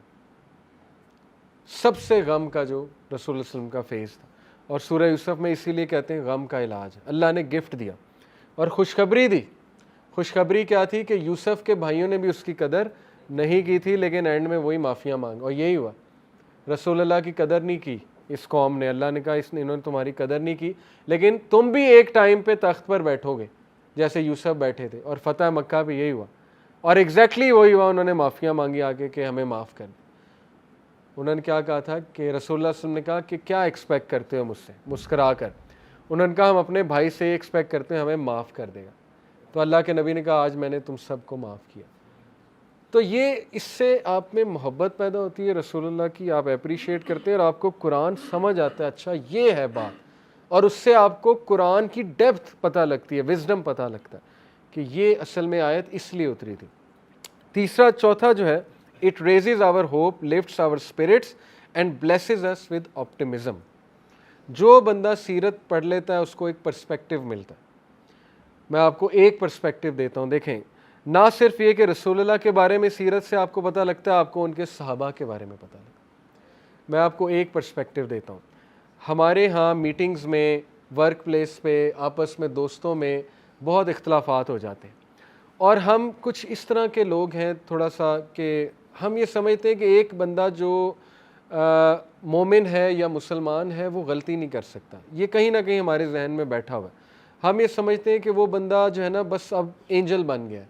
سب سے غم کا جو رسول اللہ علیہ وسلم کا فیز تھا, اور سورہ یوسف میں اسی لیے کہتے ہیں غم کا علاج. اللہ نے گفٹ دیا اور خوشخبری دی. خوشخبری کیا تھی؟ کہ یوسف کے بھائیوں نے بھی اس کی قدر نہیں کی تھی, لیکن اینڈ میں وہی معافیاں مانگ, اور یہی ہوا. رسول اللہ کی قدر نہیں کی اس قوم نے. اللہ نے کہا انہوں نے تمہاری قدر نہیں کی, لیکن تم بھی ایک ٹائم پہ تخت پر بیٹھو گے جیسے یوسف بیٹھے تھے. اور فتح مکہ پہ یہی ہوا, اور ایگزیکٹلی وہی ہوا. انہوں نے معافیاں مانگی آگے کہ ہمیں معاف کر. انہوں نے کیا کہا تھا کہ رسول اللہ صلی اللہ علیہ وسلم نے کہا کہ کیا ایکسپیکٹ کرتے ہو مجھ سے, مسکرا کر. انہوں نے کہا ہم اپنے بھائی سے یہ ایکسپیکٹ کرتے ہیں ہمیں معاف کر دے گا. تو اللہ کے نبی نے کہا آج میں نے تم سب کو معاف کیا. تو یہ اس سے آپ میں محبت پیدا ہوتی ہے رسول اللہ کی, آپ اپریشیٹ کرتے ہیں اور آپ کو قرآن سمجھ آتا ہے اچھا یہ ہے بات, اور اس سے آپ کو قرآن کی ڈیپتھ پتہ لگتی ہے, وزڈم پتہ لگتا ہے کہ یہ اصل میں آیت اس لیے اتری تھی. تیسرا چوتھا جو ہے, it raises our hope, lifts our spirits and blesses us with optimism. جو بندہ سیرت پڑھ لیتا ہے اس کو ایک پرسپیکٹیو ملتا ہے. میں آپ کو ایک پرسپیکٹیو دیتا ہوں. دیکھیں, نہ صرف یہ کہ رسول اللہ کے بارے میں سیرت سے آپ کو پتہ لگتا ہے, آپ کو ان کے صحابہ کے بارے میں پتہ لگتا ہے. میں آپ کو ایک پرسپیکٹیو دیتا ہوں. ہمارے ہاں میٹنگز میں, ورک پلیس پہ, آپس میں دوستوں میں بہت اختلافات ہو جاتے ہیں, اور ہم کچھ اس طرح کے لوگ ہیں تھوڑا سا کہ ہم یہ سمجھتے ہیں کہ ایک بندہ جو مومن ہے یا مسلمان ہے وہ غلطی نہیں کر سکتا. یہ کہیں نہ کہیں ہمارے ذہن میں بیٹھا ہوا ہے. ہم یہ سمجھتے ہیں کہ وہ بندہ جو ہے نا بس اب اینجل بن گیا ہے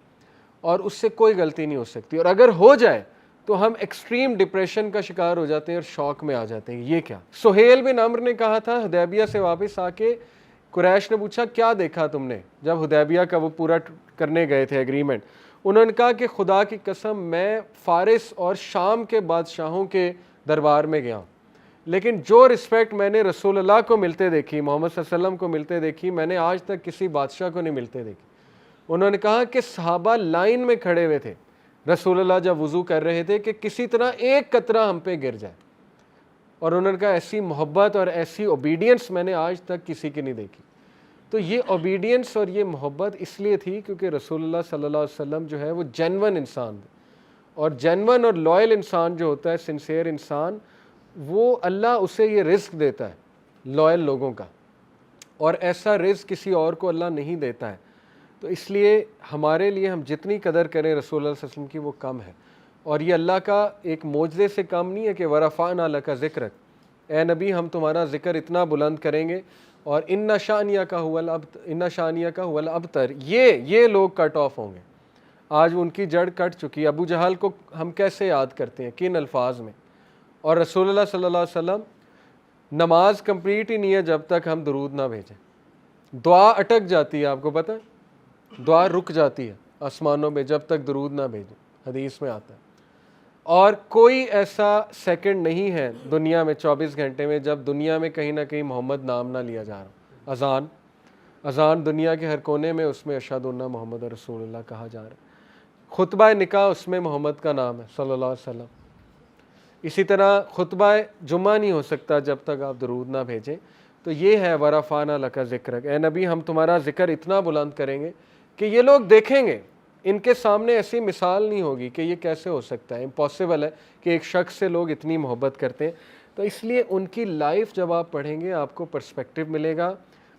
اور اس سے کوئی غلطی نہیں ہو سکتی, اور اگر ہو جائے تو ہم ایکسٹریم ڈپریشن کا شکار ہو جاتے ہیں اور شوق میں آ جاتے ہیں. یہ کیا؟ سہیل بن عمرو نے کہا تھا حدیبیہ سے واپس آ کے, قریش نے پوچھا کیا دیکھا تم نے جب حدیبیہ کا وہ پورا کرنے گئے تھے ایگریمنٹ. انہوں نے کہا کہ خدا کی قسم میں فارس اور شام کے بادشاہوں کے دربار میں گیا ہوں, لیکن جو رسپیکٹ میں نے رسول اللہ کو ملتے دیکھی, محمد صلی اللہ علیہ وسلم کو ملتے دیکھی, میں نے آج تک کسی بادشاہ کو نہیں ملتے دیکھی. انہوں نے کہا کہ صحابہ لائن میں کھڑے ہوئے تھے رسول اللہ جب وضو کر رہے تھے کہ کسی طرح ایک قطرہ ہم پہ گر جائے, اور انہوں نے کہا ایسی محبت اور ایسی اوبیڈینس میں نے آج تک کسی کی نہیں دیکھی. تو یہ اوبیڈینس اور یہ محبت اس لیے تھی کیونکہ رسول اللہ صلی اللہ علیہ وسلم جو ہے وہ جینون انسان تھے, اور جینون اور لوئل انسان جو ہوتا ہے, سنسیئر انسان, وہ اللہ اسے یہ رزق دیتا ہے لوئل لوگوں کا, اور ایسا رزق کسی اور کو اللہ نہیں دیتا ہے. تو اس لیے ہمارے لیے ہم جتنی قدر کریں رسول اللہ صلی اللہ علیہ وسلم کی وہ کم ہے, اور یہ اللہ کا ایک معجزے سے کم نہیں ہے کہ ورفعنا لک ذکرک, اے نبی ہم تمہارا ذکر اتنا بلند کریں گے, اور ان شانیہ کا هو الابتر, یہ لوگ کٹ آف ہوں گے. آج ان کی جڑ کٹ چکی ہے. ابو جہل کو ہم کیسے یاد کرتے ہیں, کن الفاظ میں؟ اور رسول اللہ صلی اللہ علیہ وسلم, نماز کمپلیٹ ہی نہیں ہے جب تک ہم درود نہ بھیجیں. دعا اٹک جاتی ہے, آپ کو پتہ ہے, دعا رک جاتی ہے آسمانوں میں جب تک درود نہ بھیجیں, حدیث میں آتا ہے. اور کوئی ایسا سیکنڈ نہیں ہے دنیا میں 24 گھنٹے میں جب دنیا میں کہیں نہ کہیں محمد نام نہ لیا جا رہا. اذان دنیا کے ہر کونے میں, اس میں اشہد ان محمد رسول اللہ کہا جا رہا ہے. خطبہ نکاح, اس میں محمد کا نام ہے صلی اللہ علیہ وسلم. اسی طرح خطبہ جمعہ نہیں ہو سکتا جب تک آپ درود نہ بھیجیں. تو یہ ہے ورفعنا لک ذکرک, اے نبی ہم تمہارا ذکر اتنا بلند کریں گے کہ یہ لوگ دیکھیں گے, ان کے سامنے ایسی مثال نہیں ہوگی کہ یہ کیسے ہو سکتا ہے, امپاسبل ہے کہ ایک شخص سے لوگ اتنی محبت کرتے ہیں. تو اس لیے ان کی لائف جب آپ پڑھیں گے آپ کو پرسپیکٹیو ملے گا,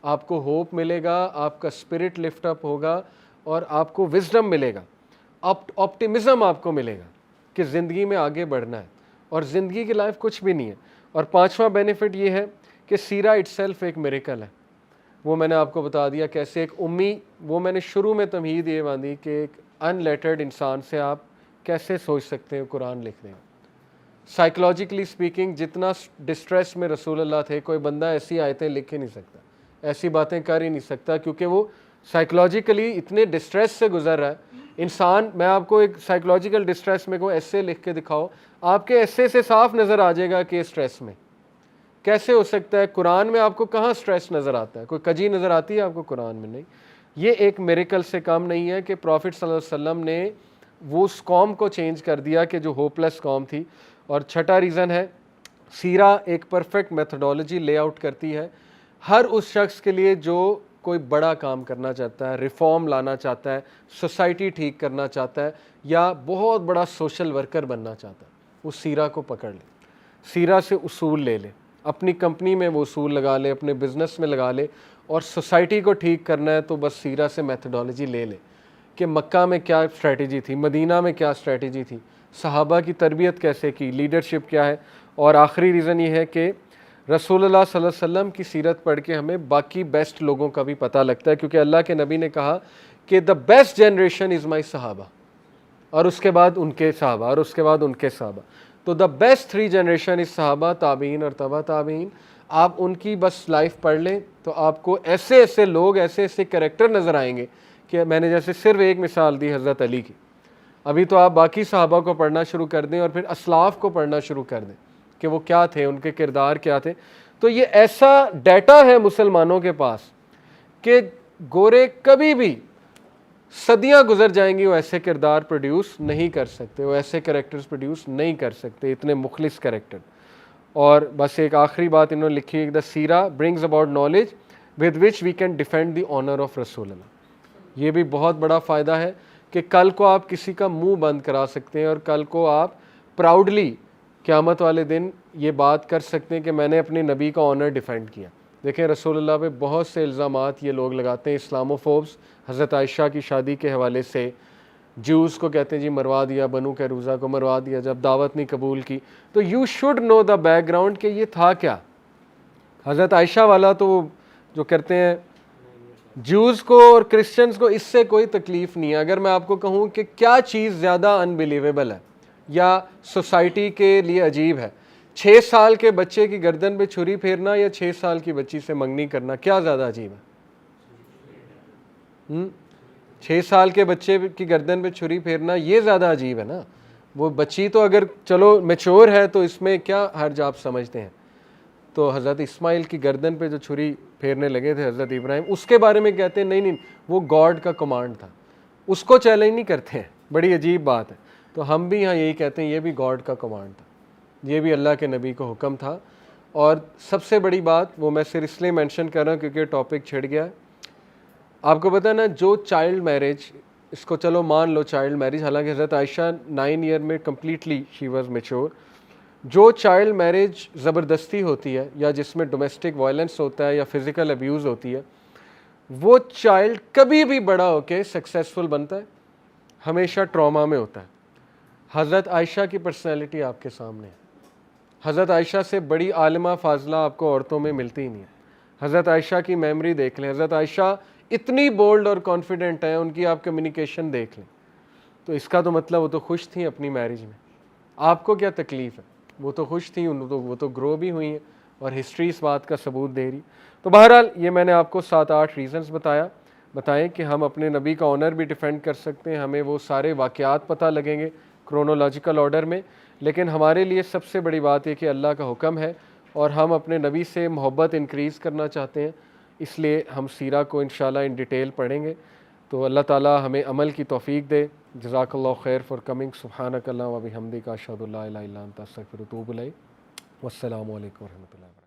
آپ کو ہوپ ملے گا, آپ کا اسپرٹ لفٹ اپ ہوگا, اور آپ کو وزڈم ملے گا, آپٹیمزم آپ کو ملے گا کہ زندگی میں آگے بڑھنا ہے, اور زندگی کی لائف کچھ بھی نہیں ہے. اور پانچواں بینیفٹ یہ ہے کہ سیرہ اٹ سیلف ایک میریکل ہے. وہ میں نے آپ کو بتا دیا کیسے ایک امی, وہ میں نے شروع میں تمہید یہ باندھی کہ ایک ان لیٹرڈ انسان سے آپ کیسے سوچ سکتے ہیں قرآن لکھنے میں. سائیکلوجیکلی سپیکنگ جتنا ڈسٹریس میں رسول اللہ تھے, کوئی بندہ ایسی آیتیں لکھ ہی نہیں سکتا, ایسی باتیں کر ہی نہیں سکتا, کیونکہ وہ سائیکلوجیکلی اتنے ڈسٹریس سے گزر رہا ہے انسان. میں آپ کو ایک سائیکلوجیکل ڈسٹریس میں کوئی ایسے لکھ کے دکھاؤ, آپ کے ایسے سے صاف نظر آ جائے گا کہ اسٹریس میں کیسے ہو سکتا ہے. قرآن میں آپ کو کہاں اسٹریس نظر آتا ہے, کوئی کجی نظر آتی ہے آپ کو قرآن میں؟ نہیں. یہ ایک میریکل سے کم نہیں ہے کہ پروفٹ صلی اللہ علیہ وسلم نے وہ اس قوم کو چینج کر دیا کہ جو ہوپلیس قوم تھی. اور چھٹا ریزن ہے, سیرہ ایک پرفیکٹ میتھڈولوجی لے آؤٹ کرتی ہے. ہر اس شخص کے لیے جو کوئی بڑا کام کرنا چاہتا ہے, ریفارم لانا چاہتا ہے, سوسائٹی ٹھیک کرنا چاہتا ہے, یا بہت بڑا سوشل ورکر بننا چاہتا ہے, وہ سیرہ کو پکڑ لے, سیرہ سے اصول لے لے, اپنی کمپنی میں وہ اصول لگا لے, اپنے بزنس میں لگا لے, اور سوسائٹی کو ٹھیک کرنا ہے تو بس سیرہ سے میتھڈالوجی لے لے کہ مکہ میں کیا اسٹریٹجی تھی, مدینہ میں کیا اسٹریٹجی تھی, صحابہ کی تربیت کیسے کی, لیڈرشپ کیا ہے. اور آخری ریزن یہ ہے کہ رسول اللہ صلی اللہ علیہ وسلم کی سیرت پڑھ کے ہمیں باقی بیسٹ لوگوں کا بھی پتہ لگتا ہے, کیونکہ اللہ کے نبی نے کہا کہ دا بیسٹ جنریشن از مائی صحابہ, اور اس کے بعد ان کے صحابہ, اور اس کے بعد ان کے صحابہ. تو دا بیسٹ 3 جنریشن از صحابہ, تابعین اور تبع تابعین. آپ ان کی بس لائف پڑھ لیں تو آپ کو ایسے ایسے لوگ, ایسے ایسے کریکٹر نظر آئیں گے کہ میں نے جیسے صرف ایک مثال دی حضرت علی کی, ابھی تو آپ باقی صحابہ کو پڑھنا شروع کر دیں اور پھر اسلاف کو پڑھنا شروع کر دیں کہ وہ کیا تھے, ان کے کردار کیا تھے. تو یہ ایسا ڈیٹا ہے مسلمانوں کے پاس کہ گورے کبھی بھی, صدیاں گزر جائیں گی, وہ ایسے کردار پروڈیوس نہیں کر سکتے, وہ ایسے کریکٹرز پروڈیوس نہیں کر سکتے, اتنے مخلص کریکٹر. اور بس ایک آخری بات انہوں نے لکھی ہے, دا سیرہ brings about knowledge with which we can defend the honour of رسول اللہ. یہ بھی بہت بڑا فائدہ ہے کہ کل کو آپ کسی کا منہ بند کرا سکتے ہیں, اور کل کو آپ پراؤڈلی قیامت والے دن یہ بات کر سکتے ہیں کہ میں نے اپنے نبی کا آنر ڈیفینڈ کیا. دیکھیں رسول اللہ پہ بہت سے الزامات یہ لوگ لگاتے ہیں, اسلاموفوبس, حضرت عائشہ کی شادی کے حوالے سے جوز کو کہتے ہیں جی مروا دیا, بنو قیروزہ کو مروا دیا جب دعوت نہیں قبول کی. تو you should know the background کہ یہ تھا کیا. حضرت عائشہ والا تو جو کرتے ہیں جوز کو اور کرسچنز کو اس سے کوئی تکلیف نہیں ہے. اگر میں آپ کو کہوں کہ کیا چیز زیادہ انبیلیویبل ہے یا سوسائٹی کے لیے عجیب ہے, 6 سال کے بچے کی گردن پہ چھری پھیرنا یا 6 سال کی بچی سے منگنی کرنا, کیا زیادہ عجیب ہے؟ 6 سال کے بچے کی گردن پہ چھری پھیرنا یہ زیادہ عجیب ہے نا. وہ بچی تو اگر چلو میچور ہے تو اس میں کیا حرج آپ سمجھتے ہیں. تو حضرت اسماعیل کی گردن پہ جو چھری پھیرنے لگے تھے حضرت ابراہیم, اس کے بارے میں کہتے ہیں نہیں وہ گاڈ کا کمانڈ تھا, اس کو چیلنج نہیں کرتے ہیں. بڑی عجیب بات ہے. تو ہم بھی یہاں یہی کہتے ہیں یہ بھی گاڈ کا کمانڈ تھا, یہ بھی اللہ کے نبی کو حکم تھا. اور سب سے بڑی بات وہ میں صرف اس لیے مینشن کر رہا ہوں کیونکہ ٹاپک چھڑ گیا ہے. آپ کو پتہ نا جو چائلڈ میرج, اس کو چلو مان لو چائلڈ میرج, حالانکہ حضرت عائشہ 9 ایئر میں کمپلیٹلی شی واز میچور. جو چائلڈ میرج زبردستی ہوتی ہے یا جس میں ڈومیسٹک وائلنس ہوتا ہے یا فزیکل ابیوز ہوتی ہے, وہ چائلڈ کبھی بھی بڑا ہو کے سکسیسفل بنتا ہے, ہمیشہ ٹراما میں ہوتا ہے. حضرت عائشہ کی پرسنالٹی آپ کے سامنے ہے. حضرت عائشہ سے بڑی عالمہ فاضلہ آپ کو عورتوں میں ملتی ہی نہیں ہے. حضرت عائشہ کی میموری دیکھ لیں, حضرت عائشہ اتنی بولڈ اور کانفیڈنٹ ہیں, ان کی آپ کمیونیکیشن دیکھ لیں. تو اس کا تو مطلب وہ تو خوش تھیں اپنی میرج میں. آپ کو کیا تکلیف ہے, وہ تو خوش تھیں, وہ تو گرو بھی ہوئی ہیں, اور ہسٹری اس بات کا ثبوت دے رہی. تو بہرحال یہ میں نے آپ کو 7-8 ریزنز بتائیں کہ ہم اپنے نبی کا آنر بھی ڈیفینڈ کر سکتے ہیں, ہمیں وہ سارے واقعات پتہ لگیں گے کرونولوجیکل آرڈر میں. لیکن ہمارے لیے سب سے بڑی بات یہ کہ اللہ کا حکم ہے اور ہم اپنے نبی سے محبت انکریز کرنا چاہتے ہیں, اس لیے ہم سیرہ کو انشاءاللہ ان ڈیٹیل پڑھیں گے. تو اللہ تعالی ہمیں عمل کی توفیق دے. جزاک اللہ خیر فار کمنگ. سبحانک اللہم و بحمدک اشہد ان لا الہ الا انت استغفرک و اتوب الیک. والسلام علیکم و رحمۃ اللہ.